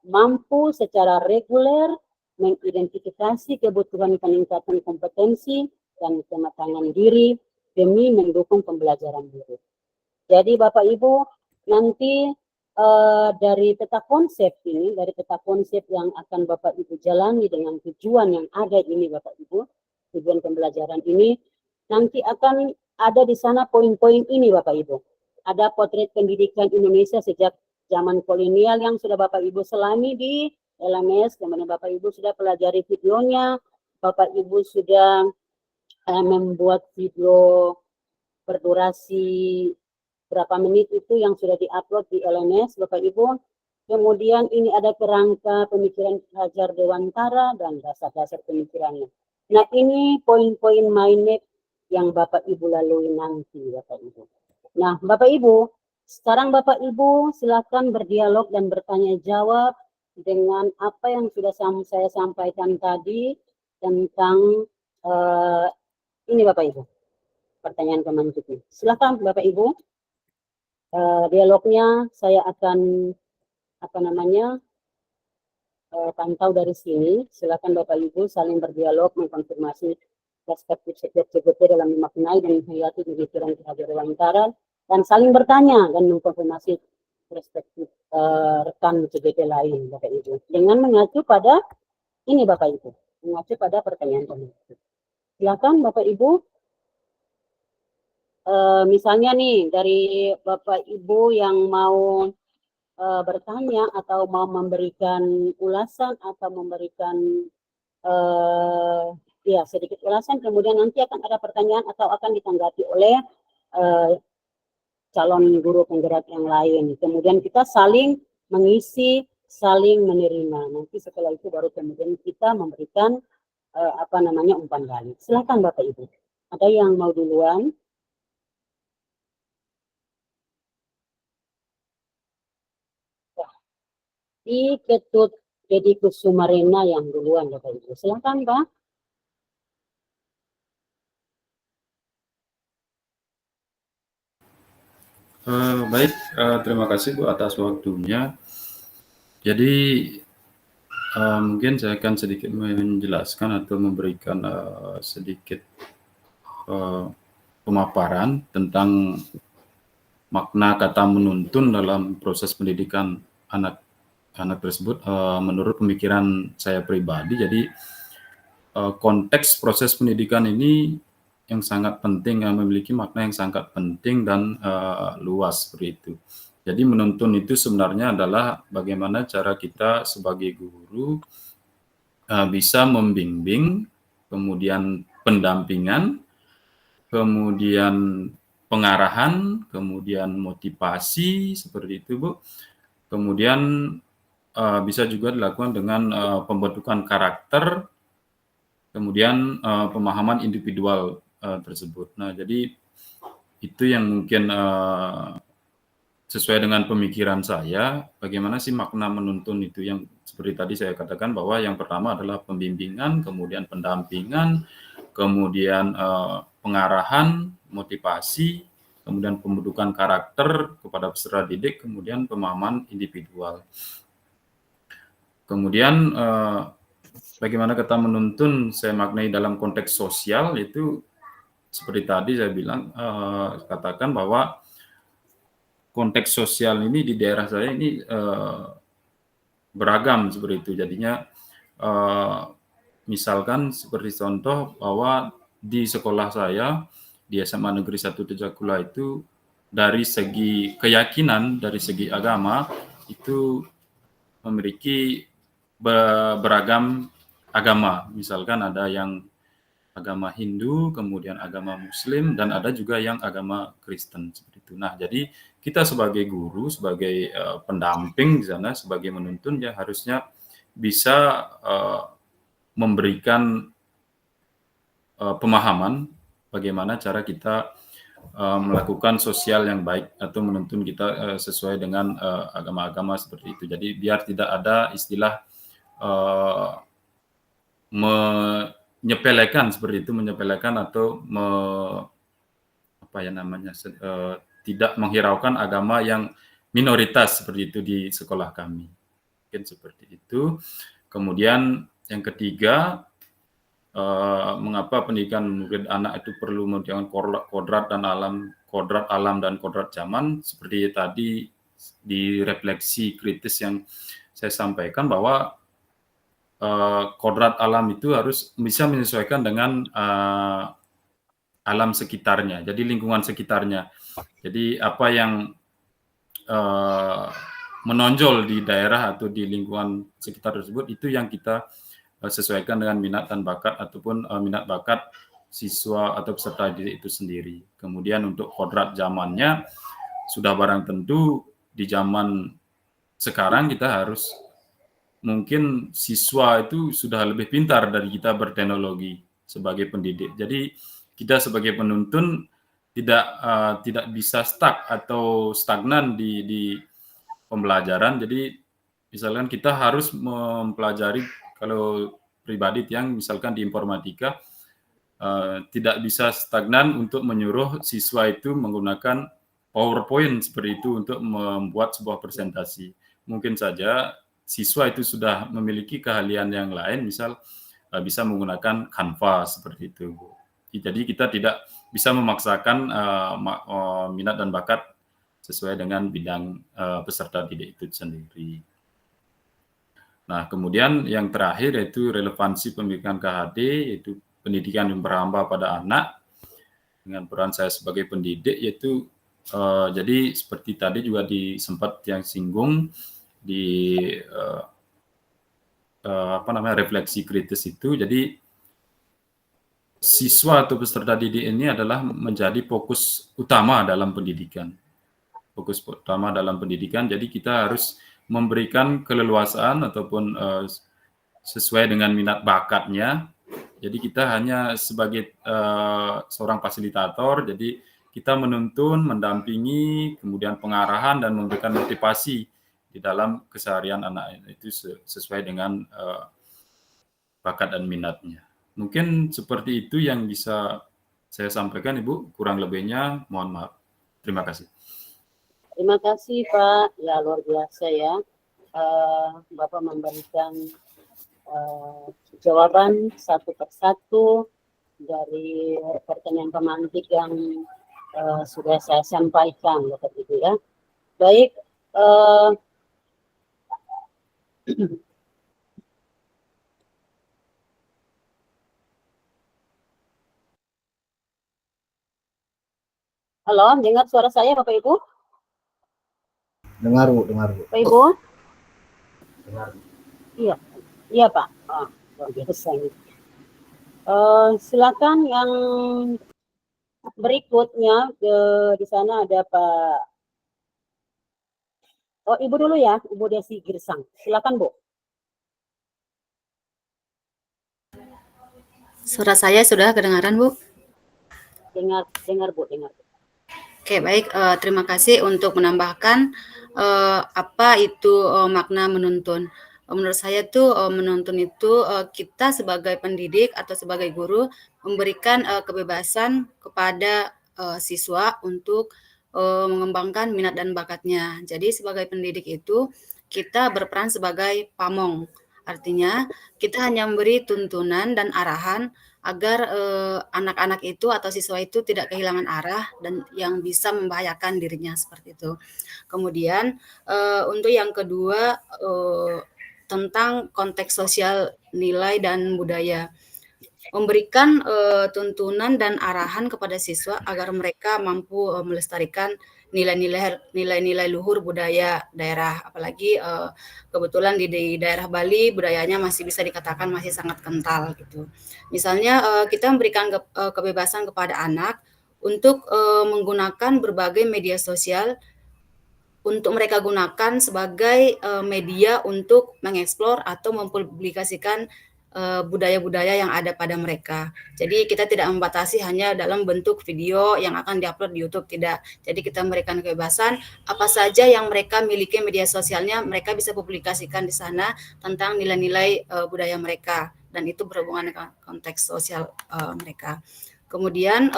mampu secara reguler mengidentifikasi kebutuhan peningkatan kompetensi dan kematangan diri demi mendukung pembelajaran guru. Jadi Bapak Ibu nanti dari peta konsep ini, dari peta konsep yang akan Bapak Ibu jalani dengan tujuan yang ada ini Bapak Ibu, tujuan pembelajaran ini, nanti akan ada di sana poin-poin ini Bapak Ibu. Ada potret pendidikan Indonesia sejak zaman kolonial yang sudah Bapak Ibu selami di LMS, kemudian Bapak Ibu sudah pelajari videonya, Bapak Ibu sudah membuat video berdurasi berapa menit itu yang sudah diupload di LMS Bapak Ibu. Kemudian ini ada kerangka pemikiran Ki Hajar Dewantara dan dasar-dasar pemikirannya. Nah, ini poin-poin mind map yang Bapak Ibu lalui nanti Bapak Ibu. Nah, Bapak Ibu, sekarang Bapak Ibu silakan berdialog dan bertanya jawab dengan apa yang sudah saya sampaikan tadi tentang ini Bapak Ibu, pertanyaan kemantiknya. Silakan Bapak Ibu, dialognya saya akan pantau dari sini. Silakan Bapak Ibu saling berdialog mengkonfirmasi perspektif CGP dalam memaknai dan menghayati pemikiran Ki Hajar Dewantara dan saling bertanya dan mengkonfirmasi perspektif rekan CGP lain Bapak Ibu dengan mengacu pada ini Bapak Ibu, mengacu pada pertanyaan pemantik. Silakan Bapak Ibu, misalnya nih dari Bapak Ibu yang mau bertanya atau mau memberikan ulasan atau memberikan ya sedikit ulasan, kemudian nanti akan ada pertanyaan atau akan ditanggapi oleh calon guru penggerak yang lain. Kemudian kita saling mengisi, saling menerima. Nanti setelah itu baru kemudian kita memberikan umpan balik. Silakan Bapak Ibu. Ada yang mau duluan? Di Ketut Dedi Kusumarena yang duluan, Bapak Ibu. Silakan, Pak. Baik, terima kasih Bu atas waktunya. Jadi mungkin saya akan sedikit menjelaskan atau memberikan sedikit pemaparan tentang makna kata menuntun dalam proses pendidikan anak tersebut menurut pemikiran saya pribadi. Jadi konteks proses pendidikan ini yang sangat penting, memiliki makna yang sangat penting dan luas seperti itu. Jadi menuntun itu sebenarnya adalah bagaimana cara kita sebagai guru bisa membimbing, kemudian pendampingan, kemudian pengarahan, kemudian motivasi seperti itu, Bu. Kemudian bisa juga dilakukan dengan pembentukan karakter, kemudian pemahaman individual tersebut. Nah, jadi itu yang mungkin sesuai dengan pemikiran saya, bagaimana sih makna menuntun itu, yang seperti tadi saya katakan bahwa yang pertama adalah pembimbingan, kemudian pendampingan, kemudian pengarahan, motivasi, kemudian pembentukan karakter kepada peserta didik, kemudian pemahaman individual. Kemudian bagaimana kata menuntun saya maknai dalam konteks sosial, itu seperti tadi saya bilang, katakan bahwa konteks sosial ini di daerah saya ini beragam seperti itu. Jadinya misalkan seperti contoh bahwa di sekolah saya di SMA Negeri 1 Tejakula itu dari segi keyakinan, dari segi agama itu memiliki beragam agama. Misalkan ada yang agama Hindu, kemudian agama Muslim, dan ada juga yang agama Kristen seperti itu. Nah, jadi kita sebagai guru, sebagai pendamping di sana, sebagai menuntun, ya harusnya bisa memberikan pemahaman bagaimana cara kita melakukan sosial yang baik atau menuntun kita sesuai dengan agama-agama seperti itu. Jadi biar tidak ada istilah menyepelekan seperti itu, menyepelekan atau tidak menghiraukan agama yang minoritas seperti itu di sekolah kami. Mungkin seperti itu. Kemudian yang ketiga, mengapa pendidikan murid anak itu perlu menunjukkan kodrat alam dan kodrat zaman, seperti tadi di refleksi kritis yang saya sampaikan bahwa kodrat alam itu harus bisa menyesuaikan dengan alam sekitarnya, jadi lingkungan sekitarnya. Jadi apa yang menonjol di daerah atau di lingkungan sekitar tersebut, itu yang kita sesuaikan dengan minat dan bakat ataupun minat bakat siswa atau peserta didik itu sendiri. Kemudian untuk kodrat zamannya, sudah barang tentu di zaman sekarang kita harus, mungkin siswa itu sudah lebih pintar dari kita berteknologi sebagai pendidik. Jadi kita sebagai penuntun tidak bisa stuck atau stagnan di pembelajaran. Jadi misalkan kita harus mempelajari, kalau pribadi yang misalkan di informatika, tidak bisa stagnan untuk menyuruh siswa itu menggunakan PowerPoint seperti itu untuk membuat sebuah presentasi. Mungkin saja siswa itu sudah memiliki keahlian yang lain, misal bisa menggunakan Canva seperti itu. Jadi kita tidak bisa memaksakan minat dan bakat sesuai dengan bidang peserta didik itu sendiri. Nah, kemudian yang terakhir yaitu relevansi pendidikan KHD, yaitu pendidikan yang berhamba pada anak, dengan peran saya sebagai pendidik, yaitu jadi seperti tadi juga sempat yang singgung di refleksi kritis itu. Jadi siswa atau peserta didik ini adalah menjadi fokus utama dalam pendidikan. Fokus utama dalam pendidikan, jadi kita harus memberikan keleluasaan ataupun sesuai dengan minat bakatnya Jadi kita hanya sebagai seorang fasilitator, jadi kita menuntun, mendampingi, kemudian pengarahan dan memberikan motivasi di dalam keseharian anak itu sesuai dengan bakat dan minatnya. Mungkin seperti itu yang bisa saya sampaikan, Ibu. Kurang lebihnya mohon maaf. Terima kasih. Terima kasih Pak, ya luar biasa ya. Bapak memberikan jawaban satu persatu dari pertanyaan pemantik yang sudah saya sampaikan, Bapak Ibu ya. Baik, halo, dengar suara saya Bapak Ibu? Dengar Bu, dengar Bu. Bapak Ibu? Dengar. Iya, iya Pak. Luar biasa ini. Silakan yang berikutnya, di sana ada Pak. Oh, Ibu dulu ya, Ibu Desi Girsang. Silakan Bu. Suara saya sudah kedengaran, Bu? Dengar Bu, dengar. Oke, baik. Terima kasih untuk menambahkan apa itu makna menuntun. Menurut saya tuh menuntun itu kita sebagai pendidik atau sebagai guru memberikan kebebasan kepada siswa untuk mengembangkan minat dan bakatnya. Jadi sebagai pendidik itu kita berperan sebagai pamong. Artinya kita hanya memberi tuntunan dan arahan agar anak-anak itu atau siswa itu tidak kehilangan arah dan yang bisa membahayakan dirinya seperti itu. Kemudian untuk yang kedua tentang konteks sosial nilai dan budaya. Memberikan tuntunan dan arahan kepada siswa agar mereka mampu melestarikan nilai-nilai luhur budaya daerah, apalagi kebetulan di daerah Bali budayanya masih bisa dikatakan masih sangat kental gitu. Misalnya kita memberikan kebebasan kepada anak untuk menggunakan berbagai media sosial untuk mereka gunakan sebagai media untuk mengeksplor atau mempublikasikan budaya-budaya yang ada pada mereka. Jadi kita tidak membatasi hanya dalam bentuk video yang akan diupload di YouTube, tidak. Jadi kita memberikan kebebasan apa saja yang mereka miliki media sosialnya, mereka bisa publikasikan di sana tentang nilai-nilai budaya mereka, dan itu berhubungan dengan konteks sosial mereka. Kemudian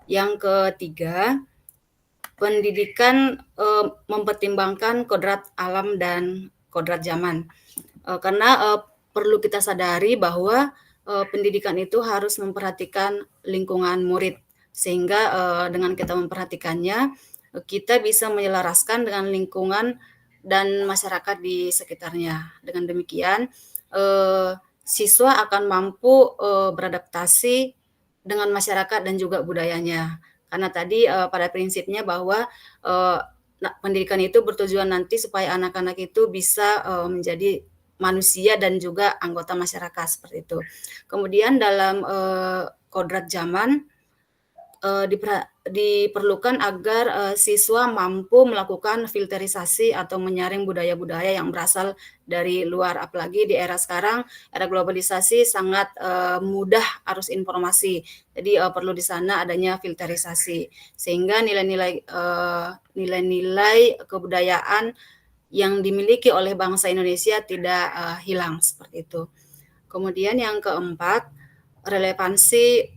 yang ketiga, pendidikan mempertimbangkan kodrat alam dan kodrat zaman. Karena perlu kita sadari bahwa pendidikan itu harus memperhatikan lingkungan murid, sehingga dengan kita memperhatikannya, kita bisa menyelaraskan dengan lingkungan dan masyarakat di sekitarnya. Dengan demikian, siswa akan mampu beradaptasi dengan masyarakat dan juga budayanya. Karena tadi pada prinsipnya bahwa pendidikan itu bertujuan nanti supaya anak-anak itu bisa menjadi manusia dan juga anggota masyarakat seperti itu. Kemudian dalam kodrat zaman diperlukan agar siswa mampu melakukan filterisasi atau menyaring budaya-budaya yang berasal dari luar. Apalagi di era sekarang, era globalisasi sangat mudah arus informasi. Jadi perlu di sana adanya filterisasi sehingga nilai-nilai kebudayaan yang dimiliki oleh bangsa Indonesia tidak hilang seperti itu. Kemudian yang keempat, relevansi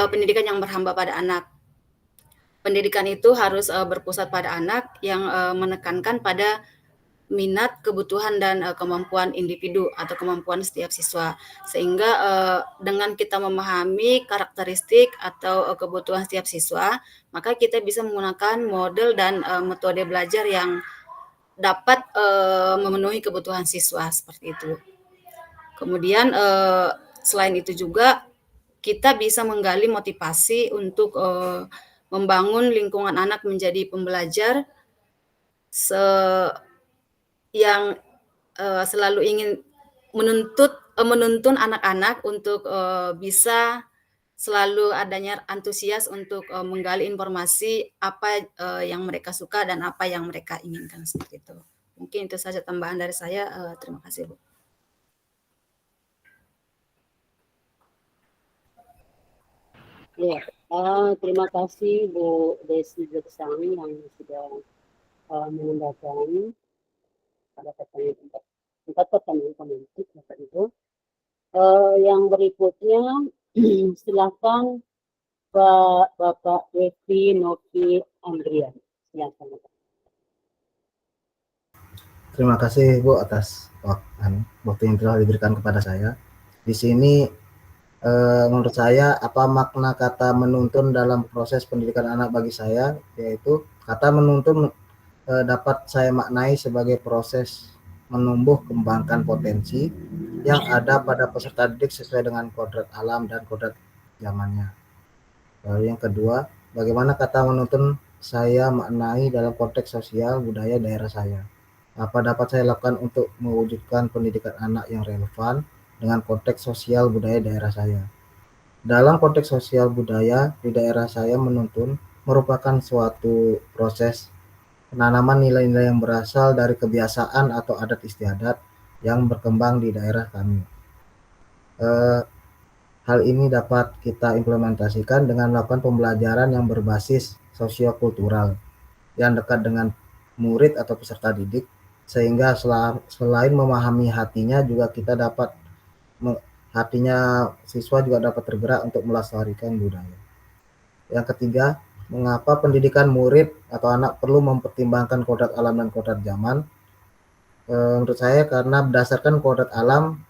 pendidikan yang berhamba pada anak. Pendidikan itu harus berpusat pada anak yang menekankan pada minat, kebutuhan, dan kemampuan individu atau kemampuan setiap siswa. Sehingga dengan kita memahami karakteristik atau kebutuhan setiap siswa, maka kita bisa menggunakan model dan metode belajar yang dapat memenuhi kebutuhan siswa seperti itu. Kemudian selain itu juga kita bisa menggali motivasi untuk membangun lingkungan anak menjadi pembelajar yang selalu ingin menuntun anak-anak untuk bisa selalu adanya antusias untuk menggali informasi apa yang mereka suka dan apa yang mereka inginkan seperti itu. Mungkin itu saja tambahan dari saya. Terima kasih, Bu. Ya, terima kasih Bu Desi Gersang yang sudah menambahkan pada pertanyaan empat pertanyaan komentar Bapak Ibu. Yang berikutnya silakan Bapak Devi Novi Andrian. Silakan. Terima kasih Bu atas waktu yang telah diberikan kepada saya. Di sini menurut saya apa makna kata menuntun dalam proses pendidikan anak bagi saya, yaitu kata menuntun dapat saya maknai sebagai proses menumbuh kembangkan potensi yang ada pada peserta didik sesuai dengan kodrat alam dan kodrat zamannya. Lalu yang kedua, bagaimana kata menuntun saya maknai dalam konteks sosial budaya daerah saya. Apa dapat saya lakukan untuk mewujudkan pendidikan anak yang relevan dengan konteks sosial budaya daerah saya. Dalam konteks sosial budaya di daerah saya menuntun merupakan suatu proses penanaman nilai-nilai yang berasal dari kebiasaan atau adat istiadat yang berkembang di daerah kami. Hal ini dapat kita implementasikan dengan melakukan pembelajaran yang berbasis sosiokultural yang dekat dengan murid atau peserta didik, sehingga selain memahami hatinya juga kita dapat hatinya siswa juga dapat tergerak untuk melestarikan budaya. Yang ketiga, mengapa pendidikan murid atau anak perlu mempertimbangkan kodrat alam dan kodrat zaman? Menurut saya karena berdasarkan kodrat alam,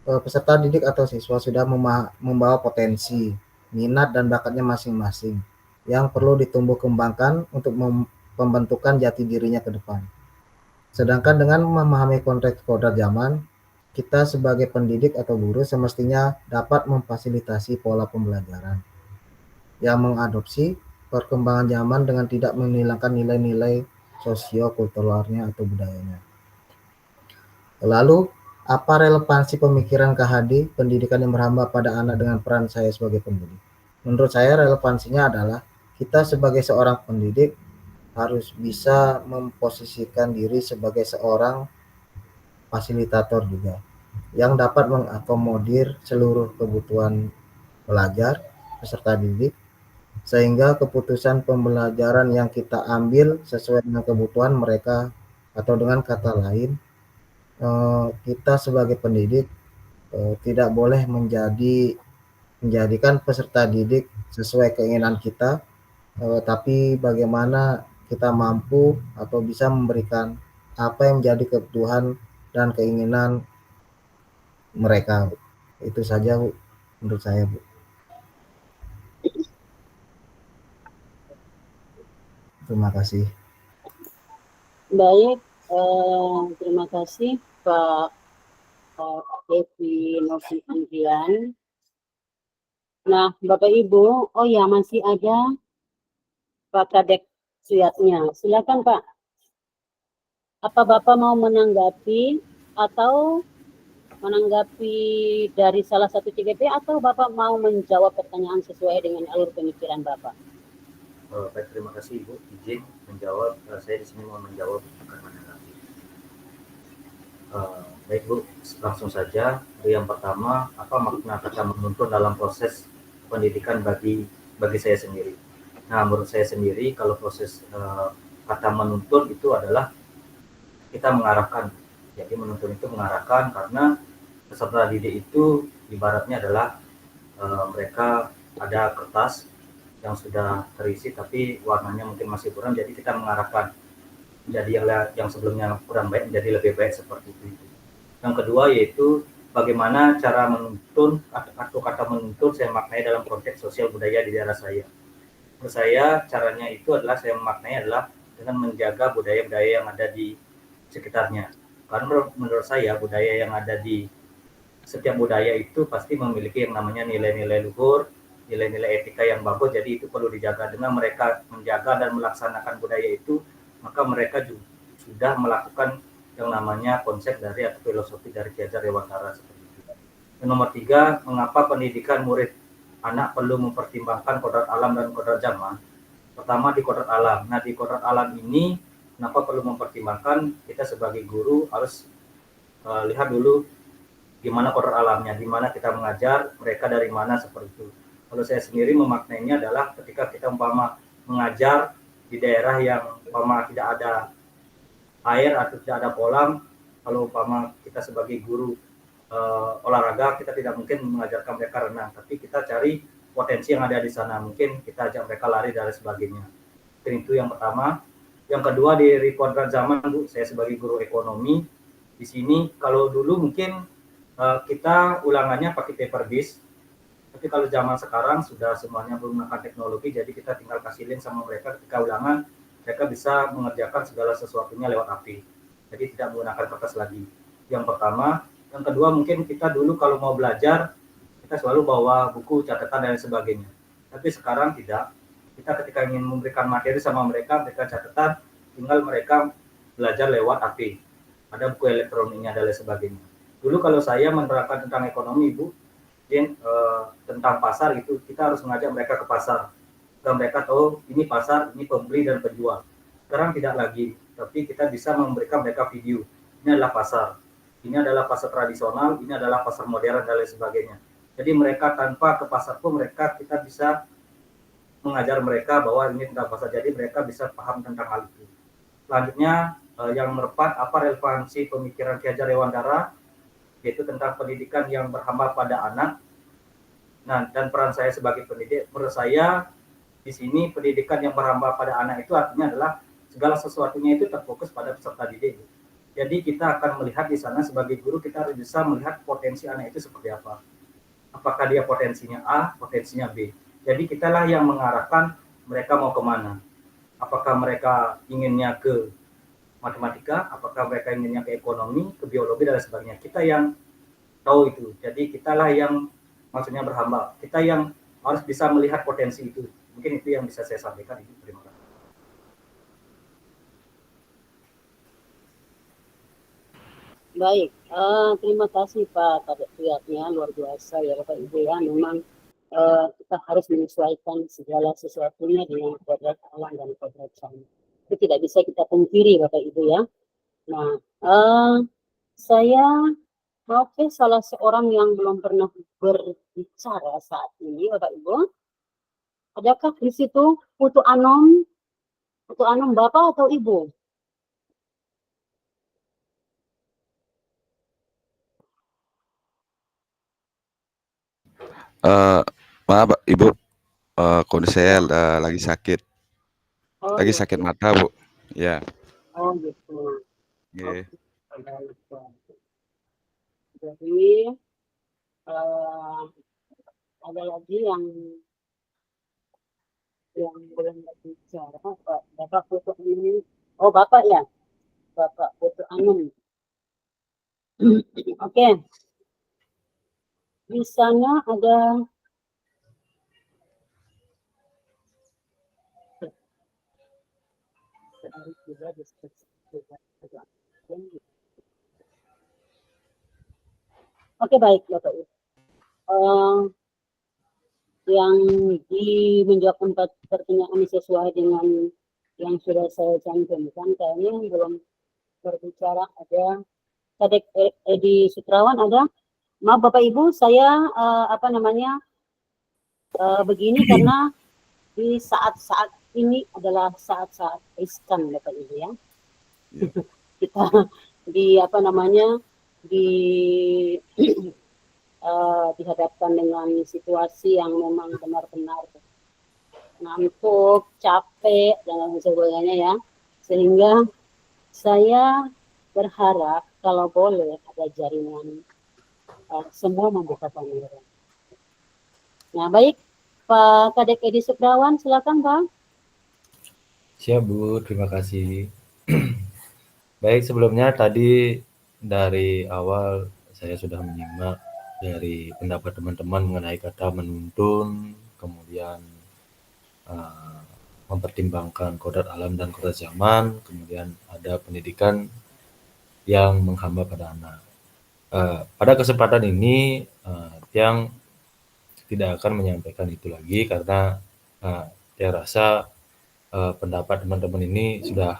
peserta didik atau siswa sudah membawa potensi, minat dan bakatnya masing-masing yang perlu ditumbuh kembangkan untuk pembentukan jati dirinya ke depan. Sedangkan dengan memahami konteks kodrat zaman, kita sebagai pendidik atau guru semestinya dapat memfasilitasi pola pembelajaran yang mengadopsi perkembangan zaman dengan tidak menghilangkan nilai-nilai sosio-kulturalnya atau budayanya. Lalu, apa relevansi pemikiran KHD pendidikan yang berhamba pada anak dengan peran saya sebagai pendidik? Menurut saya relevansinya adalah kita sebagai seorang pendidik harus bisa memposisikan diri sebagai seorang fasilitator juga yang dapat mengakomodir seluruh kebutuhan pelajar, peserta didik, sehingga keputusan pembelajaran yang kita ambil sesuai dengan kebutuhan mereka, atau dengan kata lain, kita sebagai pendidik tidak boleh menjadikan peserta didik sesuai keinginan kita, tapi bagaimana kita mampu atau bisa memberikan apa yang menjadi kebutuhan dan keinginan mereka. Itu saja Bu, menurut saya Bu. Terima kasih. Baik, terima kasih Pak Devi Novi Andrian. Nah, Bapak Ibu, oh ya masih ada Pak Kadek Suyatnya. Silakan Pak. Apa Bapak mau menanggapi atau menanggapi dari salah satu CGP atau Bapak mau menjawab pertanyaan sesuai dengan alur pemikiran Bapak? Baik, terima kasih Ibu izin menjawab. Saya di sini mau menjawab bukan menanggapi. Baik Bu, langsung saja. Yang pertama, apa makna kata menuntun dalam proses pendidikan bagi saya sendiri? Nah, menurut saya sendiri, kalau proses kata menuntun itu adalah kita mengarahkan. Jadi menuntun itu mengarahkan karena peserta didik itu ibaratnya adalah mereka ada kertas yang sudah terisi tapi warnanya mungkin masih kurang, jadi kita mengarahkan jadi yang sebelumnya kurang baik menjadi lebih baik seperti itu. Yang kedua yaitu bagaimana cara menuntun atau kata menuntun saya maknai dalam konteks sosial budaya di daerah saya. Menurut saya caranya itu adalah saya memaknai adalah dengan menjaga budaya-budaya yang ada di sekitarnya. Karena menurut saya budaya yang ada di setiap budaya itu pasti memiliki yang namanya nilai-nilai luhur, nilai-nilai etika yang bagus, jadi itu perlu dijaga. Dengan mereka menjaga dan melaksanakan budaya itu, maka mereka juga sudah melakukan yang namanya konsep dari atau filosofi dari Ki Hajar Dewantara seperti itu. Yang nomor 3, mengapa pendidikan murid anak perlu mempertimbangkan kodrat alam dan kodrat zaman? Pertama di kodrat alam. Nah di kodrat alam ini kenapa perlu mempertimbangkan? Kita sebagai guru harus lihat dulu gimana kodrat alamnya, gimana kita mengajar mereka dari mana seperti itu. Kalau saya sendiri memaknainya adalah ketika kita umpama mengajar di daerah yang umpama tidak ada air atau tidak ada kolam, kalau umpama kita sebagai guru olahraga, kita tidak mungkin mengajarkan mereka renang, tapi kita cari potensi yang ada di sana, mungkin kita ajak mereka lari dan sebagainya. Itu yang pertama. Yang kedua, di kodrat zaman, Bu, saya sebagai guru ekonomi di sini, kalau dulu mungkin kita ulangannya pakai paper base, tapi kalau zaman sekarang sudah semuanya menggunakan teknologi, jadi kita tinggal kasih link sama mereka ketika ulangan, mereka bisa mengerjakan segala sesuatunya lewat API. Jadi tidak menggunakan kertas lagi. Yang pertama. Yang kedua, mungkin kita dulu kalau mau belajar, kita selalu bawa buku, catatan, dan sebagainya. Tapi sekarang tidak. Kita ketika ingin memberikan materi sama mereka, mereka catatan, tinggal mereka belajar lewat API. Ada buku elektroniknya dan lain sebagainya. Dulu kalau saya menerangkan tentang ekonomi, Bu, tentang pasar itu, kita harus mengajak mereka ke pasar. Dan mereka tahu ini pasar, ini pembeli dan penjual. Sekarang tidak lagi, tapi kita bisa memberikan mereka video. Ini adalah pasar. Ini adalah pasar tradisional, ini adalah pasar modern dan lain sebagainya. Jadi mereka tanpa ke pasar pun kita bisa mengajar mereka bahwa ini tentang pasar. Jadi mereka bisa paham tentang hal itu. Selanjutnya yang keempat, apa relevansi pemikiran Ki Hajar Dewantara, yaitu tentang pendidikan yang berhamba pada anak. Nah, dan peran saya sebagai pendidik, menurut saya di sini pendidikan yang berhamba pada anak itu artinya adalah segala sesuatunya itu terfokus pada peserta didik. Jadi kita akan melihat di sana sebagai guru, kita harus bisa melihat potensi anak itu seperti apa. Apakah dia potensinya A, potensinya B. Jadi kitalah yang mengarahkan mereka mau kemana. Apakah mereka inginnya ke matematika, apakah mereka inginnya ke ekonomi, ke biologi, dan sebagainya. Kita yang tahu itu. Jadi kitalah yang maksudnya berhamba. Kita yang harus bisa melihat potensi itu. Mungkin itu yang bisa saya sampaikan. Terima kasih. Baik, terima kasih Pak Kadek Priyatnya, luar biasa ya Bapak Ibu ya. Memang kita harus menyesuaikan segala sesuatunya dengan kodrat alam dan kodrat zaman. Itu tidak bisa kita pungkiri Bapak Ibu ya. Nah, saya salah seorang yang belum pernah berbicara saat ini Bapak Ibu. Adakah di situ Putu Anom Bapak atau Ibu? Maaf Ibu, kondisi saya lagi sakit. Oh, Lagi gitu. sakit mata, Bu. Ya. Oh gitu. Oke. Jadi ada lagi yang belum berbicara, Bapak Putu ini. Oh Bapak ya, Bapak Putu Anom. Oke. Di sana ada Oke, baik Bapak Ibu. Yang menjawab 4 pertanyaan sesuai dengan yang sudah saya cantumkan, kayaknya yang belum berbicara ada Kadek Edi Sutrawan ada. Maaf Bapak Ibu, saya begini karena di saat-saat ini adalah saat-saat riskan Bapak Ibu ya. Kita dihadapkan dengan situasi yang memang benar-benar ngantuk, capek, dan lain sebagainya ya. Sehingga saya berharap kalau boleh ada jaringan semua membuka kamera. Nah baik, Pak Kadek Edi Sutrawan, silakan Pak. Siap Bu, terima kasih. Baik, sebelumnya tadi dari awal saya sudah menyimak dari pendapat teman-teman mengenai kata menuntun, kemudian mempertimbangkan kodrat alam dan kodrat zaman, kemudian ada pendidikan yang menghamba pada anak. Pada kesempatan ini yang tidak akan menyampaikan itu lagi karena saya rasa pendapat teman-teman ini sudah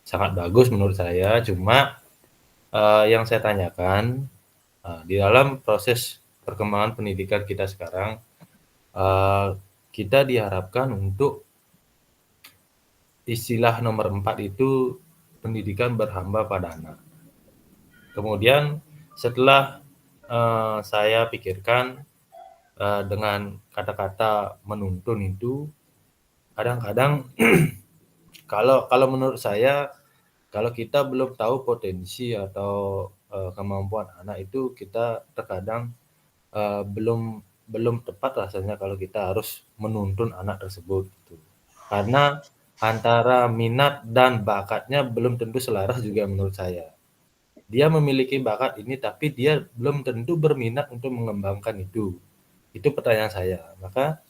sangat bagus menurut saya. Cuma yang saya tanyakan di dalam proses perkembangan pendidikan kita sekarang, kita diharapkan untuk istilah nomor 4 itu pendidikan berhamba pada anak. Kemudian setelah saya pikirkan dengan kata-kata menuntun itu, kadang-kadang kalau menurut saya, kalau kita belum tahu potensi atau kemampuan anak itu, kita terkadang belum tepat rasanya kalau kita harus menuntun anak tersebut gitu. Karena antara minat dan bakatnya belum tentu selaras juga menurut saya. Dia memiliki bakat ini tapi dia belum tentu berminat untuk mengembangkan itu. Itu pertanyaan saya. Maka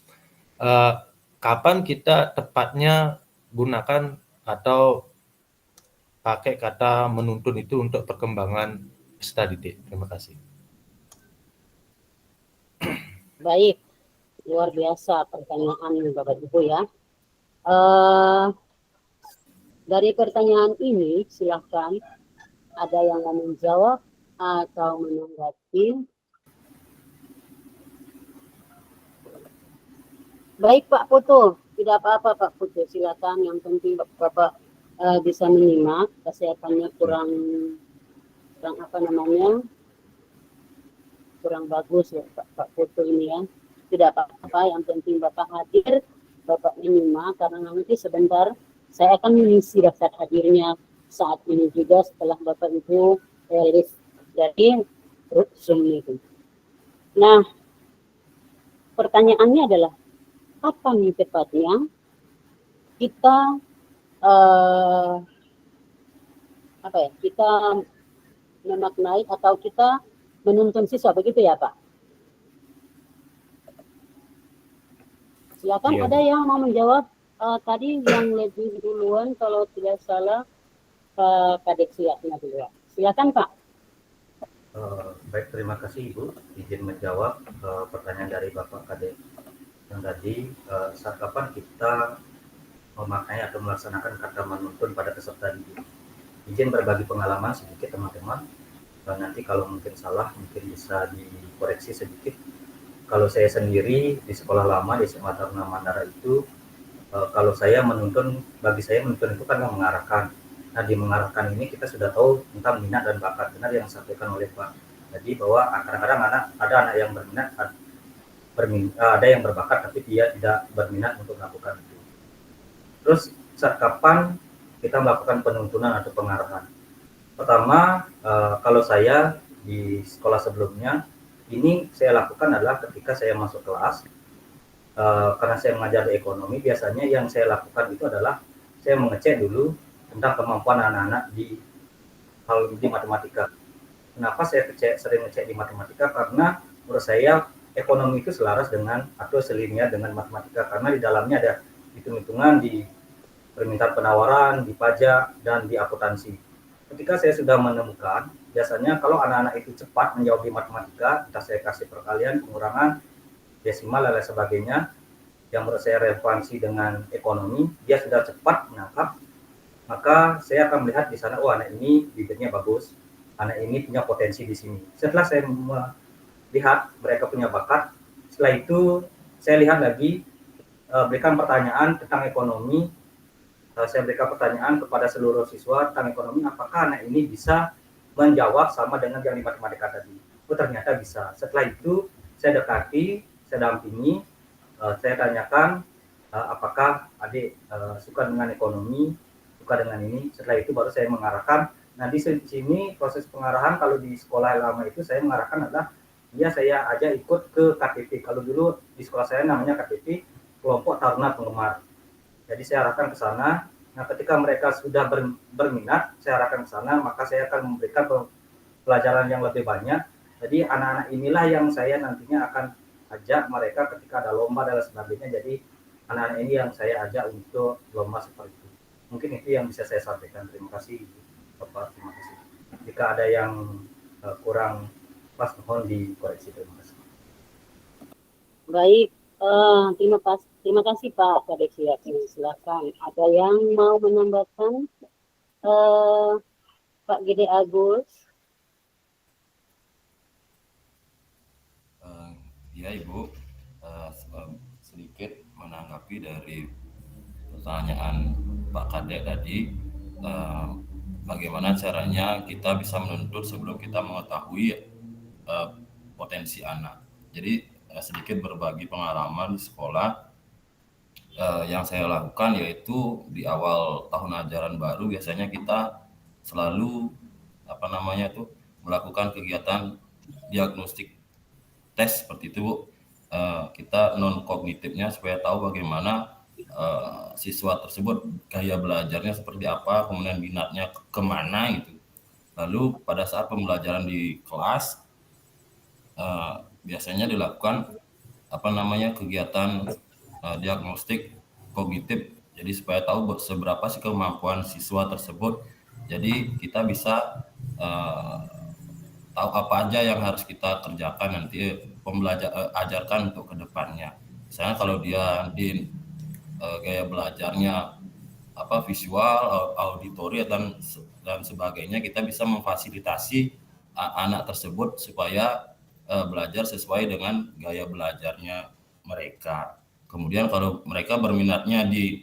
kapan kita tepatnya gunakan atau pakai kata menuntun itu untuk perkembangan peserta didik? Terima kasih. Baik, luar biasa pertanyaan Bapak Ibu ya. Dari pertanyaan ini silakan ada yang mau menjawab atau menanggapi. Baik Pak Putu, tidak apa-apa Pak Putu, silakan. Yang penting Bapak bisa menyimak, kesehatannya kurang apa namanya, kurang bagus ya Pak Putu ini ya. Tidak apa-apa, yang penting Bapak hadir, Bapak menyimak, karena nanti sebentar saya akan mengisi daftar hadirnya saat ini juga setelah Bapak Ibu list dari grup Zoom itu. Nah, pertanyaannya adalah apa nih tepatnya kita kita memaknai atau kita menuntun siswa, begitu ya Pak? Silakan ada yang mau menjawab. Tadi yang lebih duluan kalau tidak salah Kadek Siapnya dulu. Silakan Pak. Baik, terima kasih Ibu. Izin menjawab pertanyaan dari Bapak Kadek yang tadi, saat kapan kita memaknai atau melaksanakan kata menuntun pada peserta didik. Izin berbagi pengalaman sedikit teman-teman. Nanti kalau mungkin salah mungkin bisa dikoreksi sedikit. Kalau saya sendiri di sekolah lama di SMA Taruna Mandara itu, kalau saya menuntun, bagi saya menuntun itu kan mengarahkan. Nah, di mengarahkan ini kita sudah tahu tentang minat dan bakat, benar yang disampaikan oleh Pak. Jadi bahwa kadang-kadang ada anak yang berminat, ada yang berbakat tapi dia tidak berminat untuk melakukan itu. Terus saat kapan kita melakukan penuntunan atau pengarahan? Pertama, kalau saya di sekolah sebelumnya, ini saya lakukan adalah ketika saya masuk kelas, karena saya mengajar ekonomi, biasanya yang saya lakukan itu adalah saya mengecek dulu tentang kemampuan anak-anak di matematika. Kenapa saya sering ngecek di matematika? Karena menurut saya ekonomi itu selaras dengan atau selinier dengan matematika, karena di dalamnya ada hitung-hitungan di permintaan penawaran, di pajak, dan di akuntansi. Ketika saya sudah menemukan, biasanya kalau anak-anak itu cepat menjawab di matematika, entah saya kasih perkalian, pengurangan, desimal, dan lain sebagainya, yang menurut saya relevansi dengan ekonomi, dia sudah cepat menangkap, maka saya akan melihat di sana, oh anak ini bibirnya bagus, anak ini punya potensi di sini. Setelah saya melihat mereka punya bakat, setelah itu saya lihat lagi, berikan pertanyaan tentang ekonomi. Saya berikan pertanyaan kepada seluruh siswa tentang ekonomi, apakah anak ini bisa menjawab sama dengan yang di matematika tadi. Oh ternyata bisa. Setelah itu saya dekati, saya dampingi, saya tanyakan apakah adik suka dengan ekonomi, suka dengan ini. Setelah itu baru saya mengarahkan. Nah di sini proses pengarahan kalau di sekolah lama itu saya mengarahkan adalah saya ajak ikut ke KTP. Kalau dulu di sekolah saya namanya KTP, kelompok Taruna Penggemar. Jadi saya arahkan ke sana. Nah, ketika mereka sudah berminat, saya arahkan ke sana, maka saya akan memberikan pelajaran yang lebih banyak. Jadi anak-anak inilah yang saya nantinya akan ajak mereka ketika ada lomba dan sebagainya. Jadi anak-anak ini yang saya ajak untuk lomba seperti itu. Mungkin itu yang bisa saya sampaikan. Terima kasih, Bapak. Terima kasih. Jika ada yang kurang pas, mohon dikoreksi. Terima kasih. Baik. Terima kasih Pak Kadek Siap. Silakan. Ada yang mau menambahkan? Pak Gede Agus. Ya Ibu, menanggapi dari pertanyaan Pak Kadek tadi, bagaimana caranya kita bisa menuntut sebelum kita mengetahui potensi anak. Jadi sedikit berbagi pengalaman di sekolah yang saya lakukan, yaitu di awal tahun ajaran baru biasanya kita selalu melakukan kegiatan diagnostik tes seperti itu, Bu. Kita non kognitifnya supaya tahu bagaimana siswa tersebut gaya belajarnya seperti apa, kemudian minatnya kemana gitu. Lalu pada saat pembelajaran di kelas biasanya dilakukan kegiatan diagnostik kognitif, jadi supaya tahu seberapa sih kemampuan siswa tersebut. Jadi kita bisa tahu apa aja yang harus kita kerjakan nanti ajarkan untuk kedepannya. Misalnya kalau dia di gaya belajarnya visual, auditori dan sebagainya, kita bisa memfasilitasi anak tersebut supaya belajar sesuai dengan gaya belajarnya mereka. Kemudian kalau mereka berminatnya di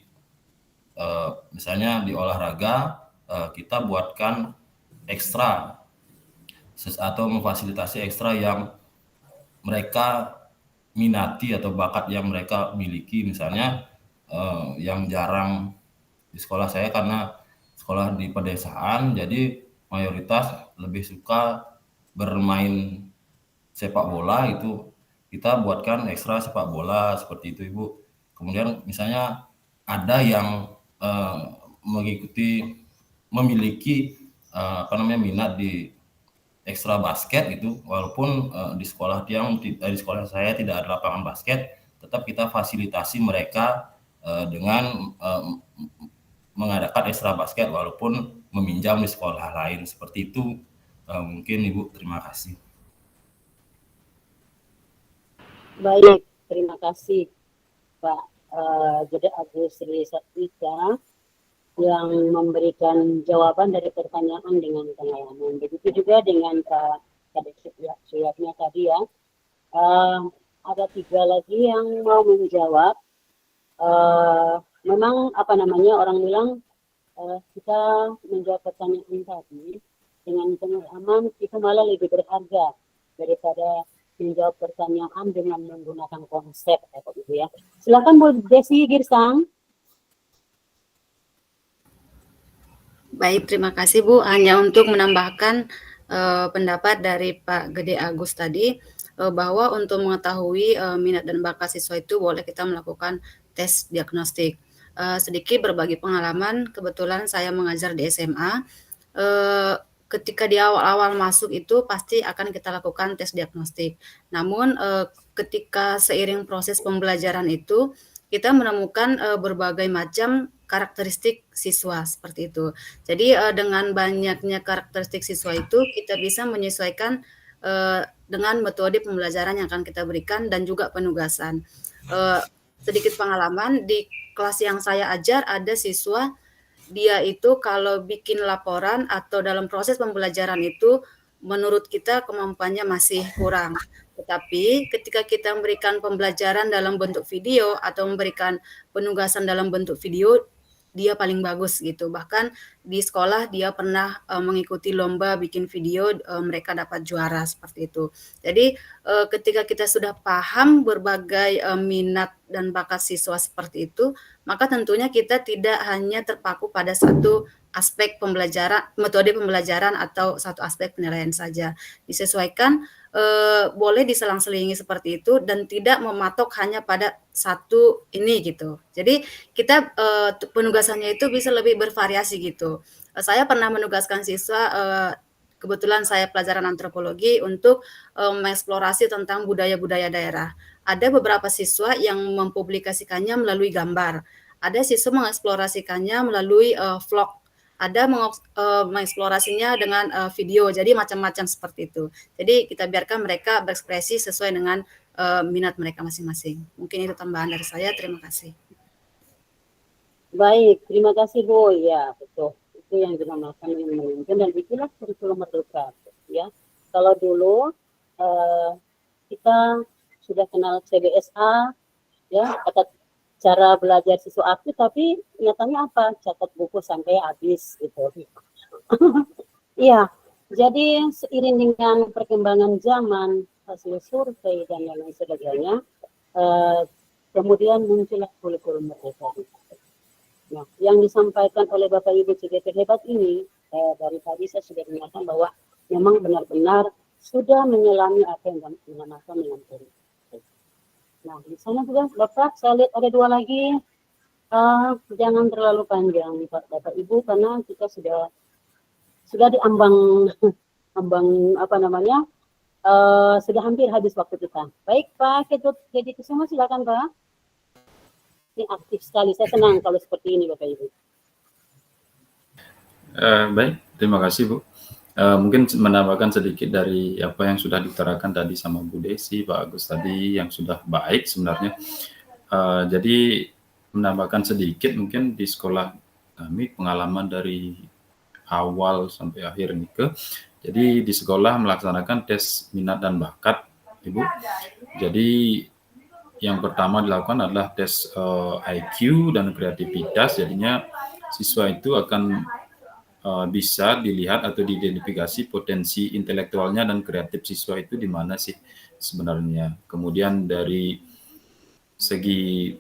misalnya di olahraga, kita buatkan ekstra atau memfasilitasi ekstra yang mereka minati atau bakat yang mereka miliki. Misalnya yang jarang di sekolah saya, karena sekolah di pedesaan, jadi mayoritas lebih suka bermain sepak bola, itu kita buatkan ekstra sepak bola seperti itu, Ibu. Kemudian misalnya ada yang memiliki minat di ekstra basket gitu, walaupun di sekolah saya tidak ada lapangan basket, tetap kita fasilitasi mereka dengan mengadakan ekstra basket walaupun meminjam di sekolah lain seperti itu. Mungkin Ibu, terima kasih. Baik, terima kasih Pak Gede Agus Sri Satvika yang memberikan jawaban dari pertanyaan dengan pengalaman. Begitu juga dengan Pak Kadek Suyatnya tadi ya. Ada 3 lagi yang mau menjawab. Memang orang bilang kita menjawab pertanyaan tadi dengan pengalaman itu malah lebih berharga daripada menjawab pertanyaan dengan menggunakan konsep gitu ya. Silakan Bu Desi Girsang. Baik, terima kasih Bu. Hanya untuk menambahkan pendapat dari Pak Gede Agus tadi, bahwa untuk mengetahui minat dan bakat siswa itu boleh kita melakukan tes diagnostik. Sedikit berbagi pengalaman, kebetulan saya mengajar di SMA. Ketika di awal-awal masuk itu pasti akan kita lakukan tes diagnostik. Namun ketika seiring proses pembelajaran itu, kita menemukan berbagai macam karakteristik siswa seperti itu. Jadi dengan banyaknya karakteristik siswa itu, kita bisa menyesuaikan dengan metode pembelajaran yang akan kita berikan dan juga penugasan. Sedikit pengalaman, di kelas yang saya ajar ada siswa, dia itu kalau bikin laporan atau dalam proses pembelajaran itu, menurut kita kemampuannya masih kurang. Tetapi ketika kita memberikan pembelajaran dalam bentuk video atau memberikan penugasan dalam bentuk video, dia paling bagus gitu. Bahkan di sekolah dia pernah mengikuti lomba bikin video, mereka dapat juara seperti itu. Jadi ketika kita sudah paham berbagai minat dan bakat siswa seperti itu, maka tentunya kita tidak hanya terpaku pada satu aspek pembelajaran, metode pembelajaran atau satu aspek penilaian saja. Disesuaikan, boleh diselang-selingi seperti itu dan tidak mematok hanya pada satu ini gitu. Jadi kita penugasannya itu bisa lebih bervariasi gitu. Saya pernah menugaskan siswa, kebetulan saya pelajaran antropologi, untuk mengeksplorasi tentang budaya-budaya daerah. Ada beberapa siswa yang mempublikasikannya melalui gambar. Ada siswa mengeksplorasikannya melalui vlog. Ada mengeksplorasinya dengan video, jadi macam-macam seperti itu. Jadi kita biarkan mereka berekspresi sesuai dengan minat mereka masing-masing. Mungkin itu tambahan dari saya, terima kasih. Baik, terima kasih Bu. Ya, betul. Itu yang dinamakan yang memimpin dan itulah kurikulum merdeka. Ya, kalau dulu kita sudah kenal CBSA, ya, kata cara belajar siswa aktif, tapi nyatanya apa? Catat buku sampai habis gitu. Iya, jadi seiring dengan perkembangan zaman, hasil survei dan lain sebagainya, kemudian muncullah kurikulum merdeka. Nah, yang disampaikan oleh Bapak Ibu CDP hebat ini, dari tadi saya sudah dengarkan bahwa memang benar-benar sudah menyelami apa yang dinamakan dengan kurikulum. Nah, di sana juga Bapak, saya lihat ada 2 lagi. Jangan terlalu panjang Bapak Ibu, karena kita sudah diambang ambang apa namanya, sudah hampir habis waktu kita. Baik Pak Ketut Dedi Kusuma, silakan Pak. Ini aktif sekali, saya senang kalau seperti ini Bapak Ibu. Baik, terima kasih Bu. Mungkin menambahkan sedikit dari apa yang sudah diutarakan tadi sama Bu Desi, Pak Agus tadi yang sudah baik sebenarnya. Jadi menambahkan sedikit mungkin di sekolah kami pengalaman dari awal sampai akhir nikah. Jadi di sekolah melaksanakan tes minat dan bakat, Ibu. Jadi yang pertama dilakukan adalah tes IQ dan kreativitas. Jadinya siswa itu akan bisa dilihat atau diidentifikasi potensi intelektualnya dan kreatif siswa itu di mana sih sebenarnya. Kemudian dari segi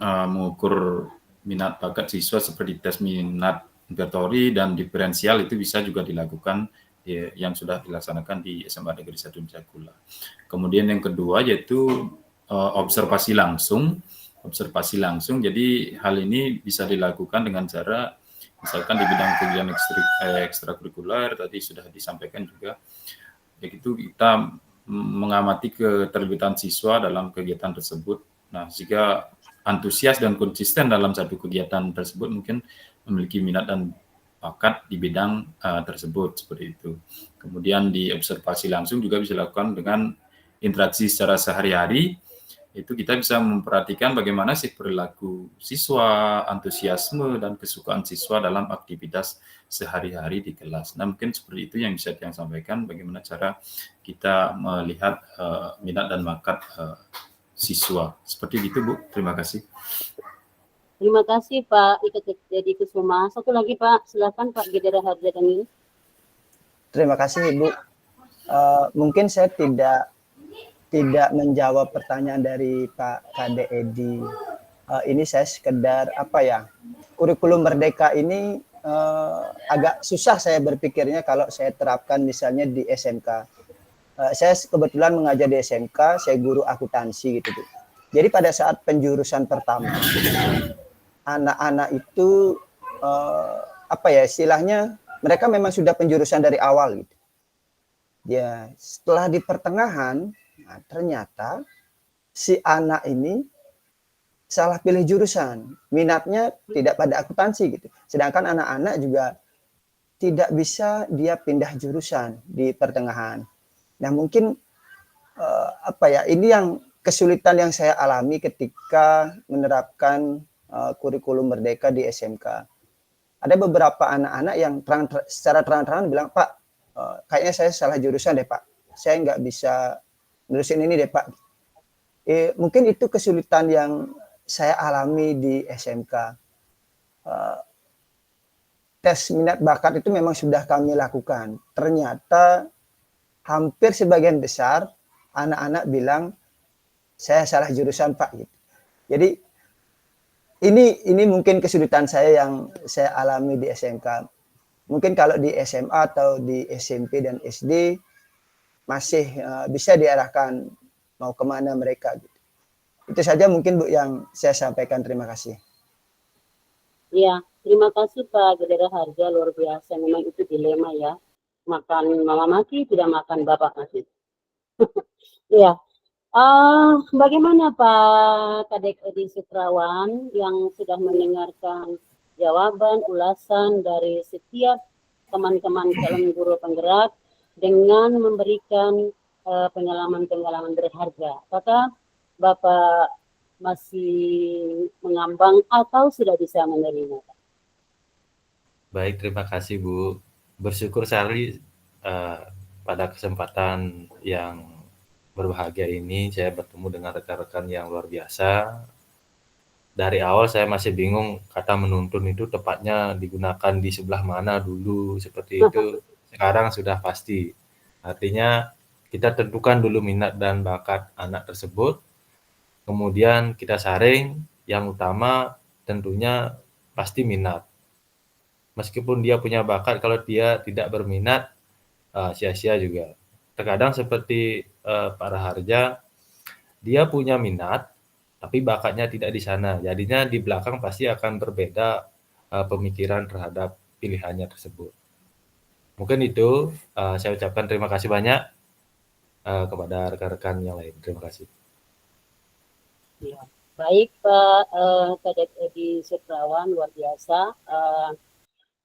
mengukur minat bakat siswa seperti tes minat inventory dan diferensial itu bisa juga dilakukan yang sudah dilaksanakan di SMA Negeri 1 Jakula. Kemudian yang kedua yaitu observasi langsung. Jadi hal ini bisa dilakukan dengan cara misalkan di bidang kegiatan ekstrakurikuler tadi sudah disampaikan juga, yaitu kita mengamati keterlibatan siswa dalam kegiatan tersebut. Nah, jika antusias dan konsisten dalam satu kegiatan tersebut mungkin memiliki minat dan bakat di bidang tersebut, seperti itu. Kemudian di observasi langsung juga bisa dilakukan dengan interaksi secara sehari-hari. Itu kita bisa memperhatikan bagaimana sih perilaku siswa, antusiasme dan kesukaan siswa dalam aktivitas sehari-hari di kelas. Nah, mungkin seperti itu yang bisa saya sampaikan, bagaimana cara kita melihat minat dan bakat siswa. Seperti itu, Bu. Terima kasih. Terima kasih Pak Dedi Kusuma. Satu lagi Pak, silakan Pak Gedera Harjadangin. Terima kasih Ibu. Mungkin saya tidak menjawab pertanyaan dari Pak Kade Edi. Ini saya sekedar kurikulum merdeka ini agak susah saya berpikirnya kalau saya terapkan misalnya di SMK. Saya kebetulan mengajar di SMK, saya guru akuntansi gitu. Jadi pada saat penjurusan pertama, anak-anak itu istilahnya mereka memang sudah penjurusan dari awal gitu. Ya, setelah di pertengahan, ternyata si anak ini salah pilih jurusan, minatnya tidak pada akuntansi gitu. Sedangkan anak-anak juga tidak bisa dia pindah jurusan di pertengahan. Nah, mungkin ini yang kesulitan yang saya alami ketika menerapkan kurikulum merdeka di SMK. Ada beberapa anak-anak yang secara terang-terangan bilang, Pak, kayaknya saya salah jurusan deh Pak. Saya nggak bisa nerusin ini deh Pak. Mungkin itu kesulitan yang saya alami di SMK. Tes minat bakat itu memang sudah kami lakukan. Ternyata hampir sebagian besar anak-anak bilang saya salah jurusan Pak gitu. Jadi ini mungkin kesulitan saya yang saya alami di SMK. Mungkin kalau di SMA atau di SMP dan SD masih bisa diarahkan mau kemana mereka gitu. Itu saja mungkin Bu yang saya sampaikan. Terima kasih. Iya, terima kasih Pak Gedera Harja, luar biasa. Memang itu dilema ya. Makan mama mati, tidak makan bapak mati. Iya. Bagaimana Pak Kadek Edi Sutrawan yang sudah mendengarkan jawaban, ulasan dari setiap teman-teman calon guru penggerak dengan memberikan pengalaman-pengalaman berharga. Apakah Bapak masih mengambang atau sudah bisa menerima? Baik, terima kasih Bu. Bersyukur sekali pada kesempatan yang berbahagia ini saya bertemu dengan rekan-rekan yang luar biasa dari awal saya masih bingung kata menuntun itu tepatnya digunakan di sebelah mana dulu, seperti itu. Sekarang sudah pasti. Artinya kita tentukan dulu minat dan bakat anak tersebut, kemudian kita saring, yang utama tentunya pasti minat. Meskipun dia punya bakat, kalau dia tidak berminat, sia-sia juga. Terkadang seperti Pak Raharja, dia punya minat, tapi bakatnya tidak di sana. Jadinya di belakang pasti akan berbeda pemikiran terhadap pilihannya tersebut. Mungkin itu saya ucapkan terima kasih banyak kepada rekan-rekan yang lain. Terima kasih. Ya. Baik Pak Kadek Edi Sutrawan, luar biasa.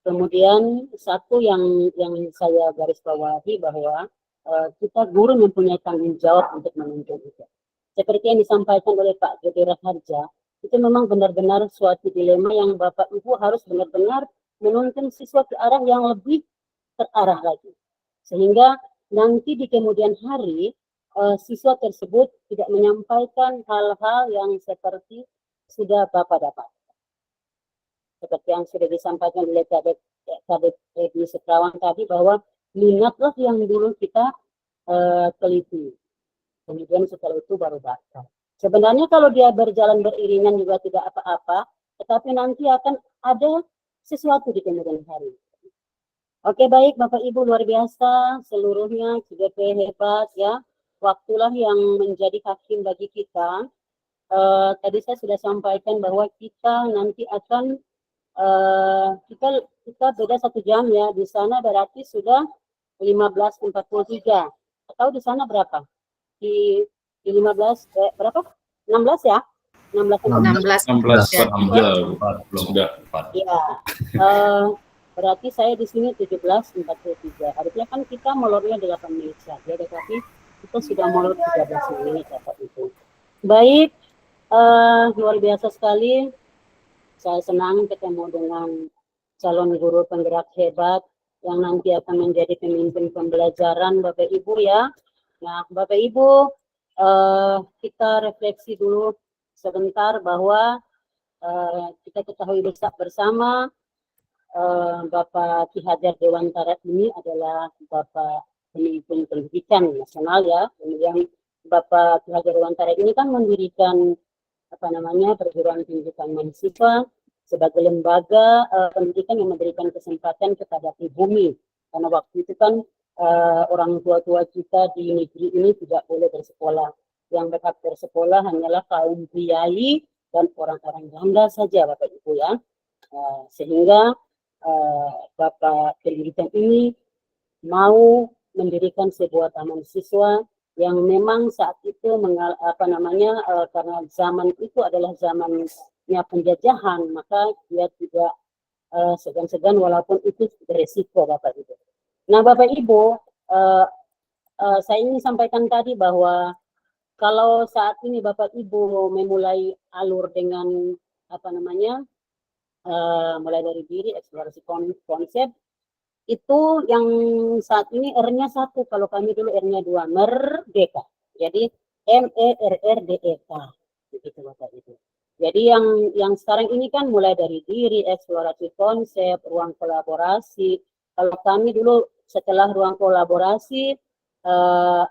Kemudian satu yang saya garis bawahi bahwa kita guru mempunyai tanggung jawab untuk menuntun itu. Seperti yang disampaikan oleh Pak Gede Raharja, itu memang benar-benar suatu dilema yang Bapak Ibu harus benar-benar menuntun siswa ke arah yang lebih terarah lagi. Sehingga nanti di kemudian hari siswa tersebut tidak menyampaikan hal-hal yang seperti sudah Bapak dapat. Seperti yang sudah disampaikan oleh Kadek Edi Sutrawan tadi, bahwa minatlah yang dulu kita teliti. Kemudian setelah itu baru bakat. Sebenarnya kalau dia berjalan beriringan juga tidak apa-apa, tetapi nanti akan ada sesuatu di kemudian hari. Oke, baik Bapak Ibu, luar biasa seluruhnya, CGP hebat ya. Waktulah yang menjadi hakim bagi kita. Tadi saya sudah sampaikan bahwa kita nanti akan kita beda 1 jam ya. Di sana berarti sudah 15.43. Atau di sana berapa? Di 15 berapa? 16 ya? 16. 16.43 sudah. Ya. Berarti saya di sini 17.43. Harusnya kan kita molornya 8 menit saja, tetapi kita sudah molor 13 menit Bapak Ibu. Baik, luar biasa sekali. Saya senang ketemu dengan calon guru penggerak hebat yang nanti akan menjadi pemimpin pembelajaran Bapak Ibu ya. Nah, Bapak Ibu, kita refleksi dulu sebentar bahwa kita ketahui bersama Bapak Ki Hajar Dewantara ini adalah Bapak pemimpin pendidikan nasional ya. Kemudian Bapak Ki Hajar Dewantara ini kan mendirikan perguruan pendidikan mahasiswa sebagai lembaga pendidikan yang memberikan kesempatan kepada pribumi. Karena waktu itu kan orang tua-tua kita di negeri ini tidak boleh bersekolah. Yang berhak bersekolah hanyalah kaum priai dan orang-orang janda saja Bapak Ibu ya. Sehingga Bapak pendidikan ini mau mendirikan sebuah taman siswa yang memang saat itu karena zaman itu adalah zamannya penjajahan, maka dia tidak segan-segan walaupun itu beresiko Bapak Ibu. Nah Bapak Ibu, saya ingin sampaikan tadi bahwa kalau saat ini Bapak Ibu memulai alur dengan mulai dari diri, eksplorasi konsep, itu yang saat ini R-nya 1, kalau kami dulu R-nya 2, merdeka. Jadi MERRDEK, begitu Bapak Ibu. Jadi yang sekarang ini kan mulai dari diri, eksplorasi konsep, ruang kolaborasi. Kalau kami dulu setelah ruang kolaborasi,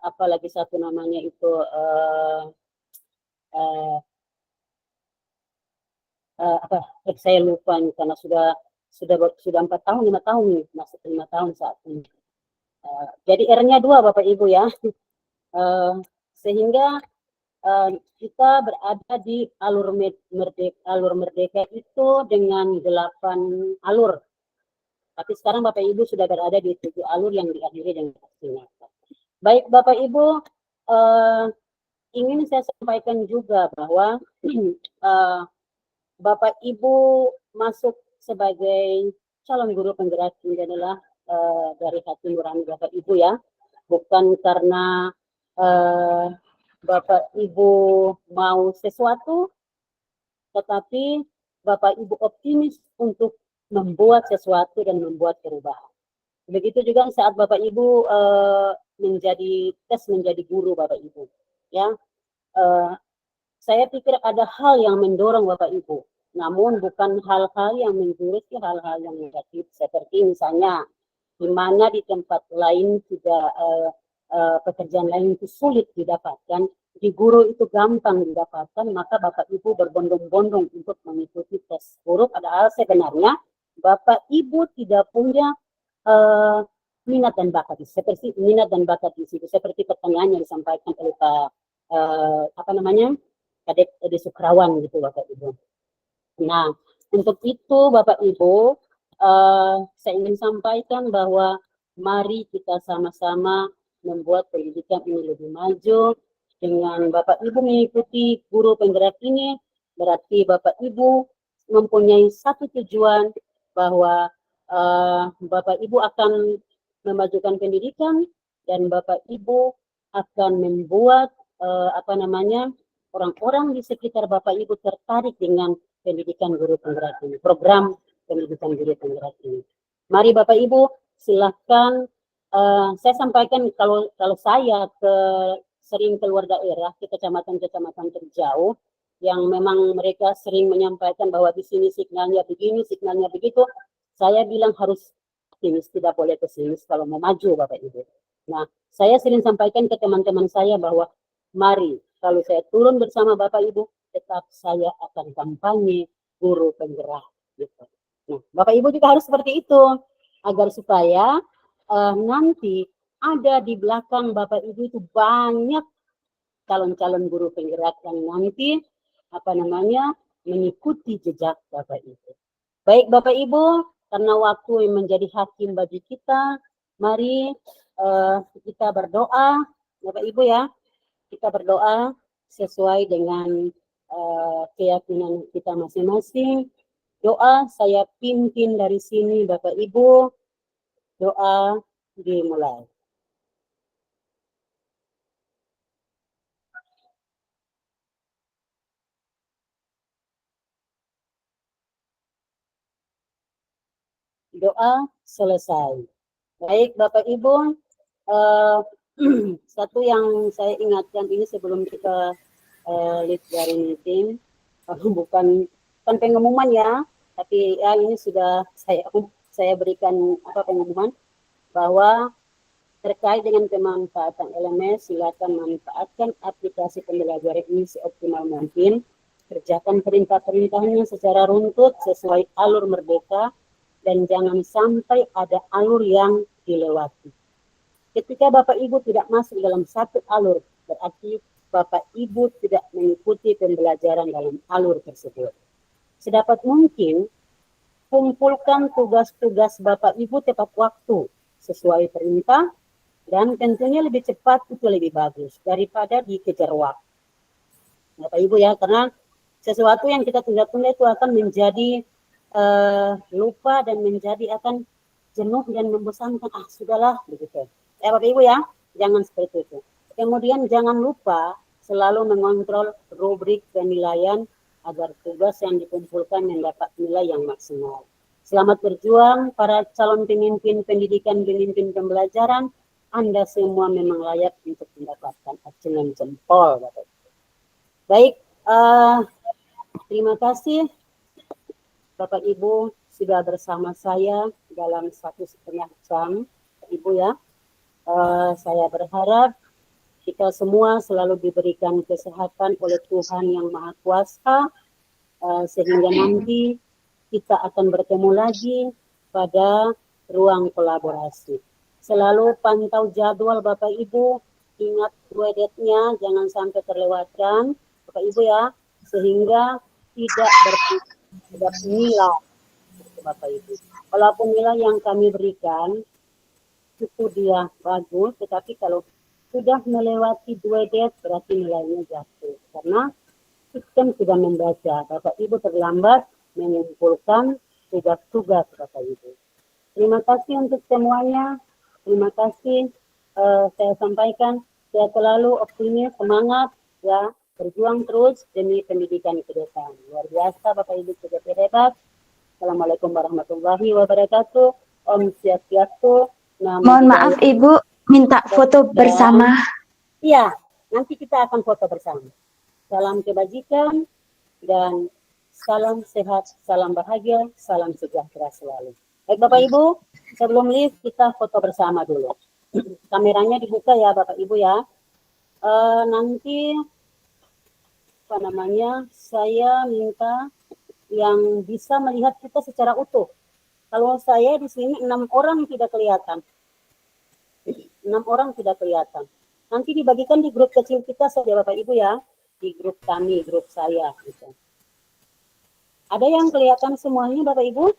apalagi satu namanya itu saya lupa nih, karena sudah 4 tahun, 5 tahun nih, masuk 5 tahun saat ini. Jadi R-nya 2 Bapak Ibu ya. Sehingga kita berada di alur merdeka itu dengan 8 alur. Tapi sekarang Bapak Ibu sudah berada di 7 alur yang diakhiri dengan aksi nyata. Baik Bapak Ibu, ingin saya sampaikan juga bahwa Bapak Ibu masuk sebagai calon guru penggerak ini adalah dari hati nurani Bapak Ibu ya, bukan karena Bapak Ibu mau sesuatu, tetapi Bapak Ibu optimis untuk membuat sesuatu dan membuat perubahan. Begitu juga saat Bapak Ibu menjadi guru Bapak Ibu ya. saya pikir ada hal yang mendorong Bapak Ibu, namun bukan hal-hal yang menjurus ke hal-hal yang negatif, seperti misalnya di mana di tempat lain juga pekerjaan lain itu sulit didapatkan, di guru itu gampang didapatkan, maka Bapak Ibu berbondong-bondong untuk mengikuti tes guru, padahal sebenarnya Bapak Ibu tidak punya minat dan bakat, seperti minat dan bakat di situ, seperti pertanyaan yang disampaikan oleh Pak Kadek Edi Sukrawan gitu Bapak Ibu. Nah, untuk itu Bapak Ibu, saya ingin sampaikan bahwa mari kita sama-sama membuat pendidikan ini lebih maju. Dengan Bapak Ibu mengikuti guru penggerak ini, berarti Bapak Ibu mempunyai satu tujuan bahwa Bapak Ibu akan memajukan pendidikan dan Bapak Ibu akan membuat orang-orang di sekitar Bapak Ibu tertarik dengan pendidikan guru penggerak ini, program pendidikan guru penggerak ini. Mari Bapak Ibu silahkan, saya sampaikan kalau saya sering keluar daerah ke kecamatan-kecamatan terjauh yang memang mereka sering menyampaikan bahwa di sini signalnya begini, signalnya begitu, saya bilang harus optimis, tidak boleh pesimis kalau mau maju Bapak Ibu. Nah, saya sering sampaikan ke teman-teman saya bahwa mari kalau saya turun bersama Bapak Ibu, tetap saya akan kampanye guru penggerak. Gitu. Nah, Bapak Ibu juga harus seperti itu agar supaya nanti ada di belakang Bapak Ibu itu banyak calon-calon guru penggerak yang nanti mengikuti jejak Bapak Ibu. Baik Bapak Ibu, karena waktu yang menjadi hakim bagi kita, mari kita berdoa, Bapak Ibu ya, kita berdoa sesuai dengan keyakinan kita masing-masing. Doa saya pimpin dari sini Bapak Ibu, doa dimulai. Doa selesai. Baik Bapak Ibu, satu yang saya ingatkan ini sebelum kita lead dari meeting, bukan pengumuman ya, tapi ya ini sudah saya berikan pengumuman bahwa terkait dengan pemanfaatan LMS, silakan manfaatkan aplikasi pembelajaran ini seoptimal mungkin, kerjakan perintah-perintahnya secara runtut sesuai alur merdeka, dan jangan sampai ada alur yang dilewati. Ketika Bapak Ibu tidak masuk dalam satu alur, berarti Bapak Ibu tidak mengikuti pembelajaran dalam alur tersebut. Sedapat mungkin, kumpulkan tugas-tugas Bapak Ibu tepat waktu, sesuai perintah, dan tentunya lebih cepat itu lebih bagus daripada dikejar waktu. Bapak Ibu ya, karena sesuatu yang kita tunda-tunda itu akan menjadi lupa dan menjadi akan jenuh dan membosankan, sudahlah begitu. Ya Bapak Ibu ya, jangan seperti itu. Kemudian jangan lupa selalu mengontrol rubrik penilaian agar tugas yang dikumpulkan mendapat nilai yang maksimal. Selamat berjuang para calon pemimpin pendidikan, pemimpin pembelajaran. Anda semua memang layak untuk mendapatkan acungan jempol, Bapak Ibu. Baik, terima kasih Bapak Ibu sudah bersama saya dalam 1,5 jam, Ibu ya. Saya berharap kita semua selalu diberikan kesehatan oleh Tuhan yang Maha Kuasa, sehingga nanti kita akan bertemu lagi pada ruang kolaborasi. Selalu pantau jadwal Bapak Ibu, ingat due-date-nya, jangan sampai terlewatkan Bapak Ibu ya, sehingga tidak nilai Bapak Ibu. Walaupun nilai yang kami berikan itu dia bagus, tetapi kalau sudah melewati due-date berarti nilainya jatuh. Karena sistem sudah membaca, Bapak Ibu terlambat mengumpulkan tugas-tugas Bapak Ibu. Terima kasih untuk semuanya. Terima kasih. Saya sampaikan, saya selalu optimis, semangat ya. Berjuang terus demi pendidikan ke depan. Luar biasa Bapak Ibu sudah hebat. Assalamualaikum warahmatullahi wabarakatuh. Om Swastiastu. Mohon maaf Ibu, minta foto bersama. Iya, nanti kita akan foto bersama. salam kebajikan, dan salam sehat, salam bahagia, salam sejahtera selalu. Baik Bapak Ibu, sebelum live kita foto bersama dulu. Kameranya dibuka ya Bapak Ibu ya. Nanti apa namanya, saya minta yang bisa melihat kita secara utuh. Kalau saya di sini 6 orang tidak kelihatan. 6 orang tidak kelihatan. Nanti dibagikan di grup kecil kita saja Bapak Ibu ya. Di grup kami, grup saya. Gitu. Ada yang kelihatan semuanya Bapak Ibu?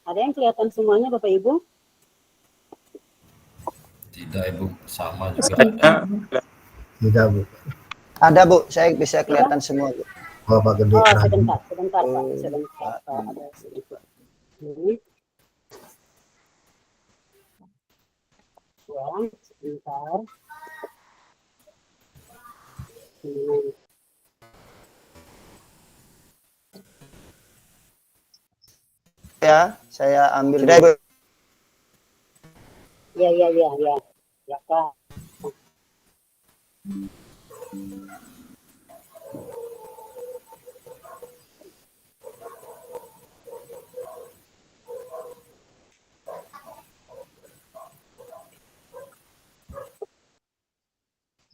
Ada yang kelihatan semuanya Bapak Ibu? Tidak, Ibu, sama juga. Tidak, Bu. Ada Bu, saya bisa kelihatan semua Bu. Oh, Pak Gede. Oh, sebentar Pak, sebentar Pak. Ada sedikit. Ya, sebentar. Ya, saya ambil. Sudah Bu. Ya. Ya Kak.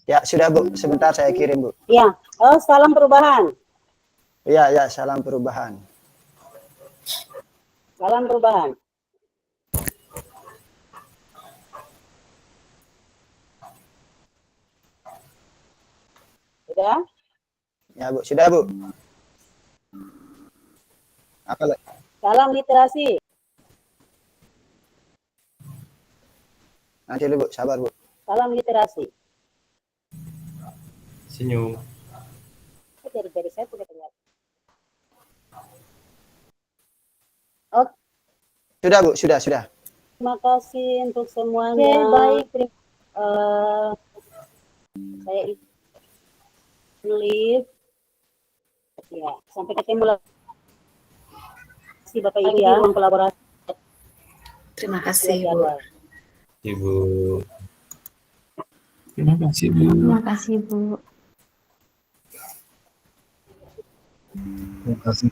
Ya, sudah Bu. Sebentar saya kirim Bu. Ya, salam perubahan. Ya, salam perubahan. Salam perubahan. Sudah? Ya Bu, sudah Bu. Apa lagi? Salam literasi. Nanti dulu Bu, sabar Bu. Salam literasi. Senyum. Dari saya sudah kelihatan. Oke. Sudah Bu, sudah. Terima kasih untuk semuanya. Baik. Saya live. Ya, sampai ketemu lagi. Bapak Ibu ya, kolaborasi. Terima kasih Bu. Ibu. Terima kasih Bu. Terima kasih Bu. Terima kasih.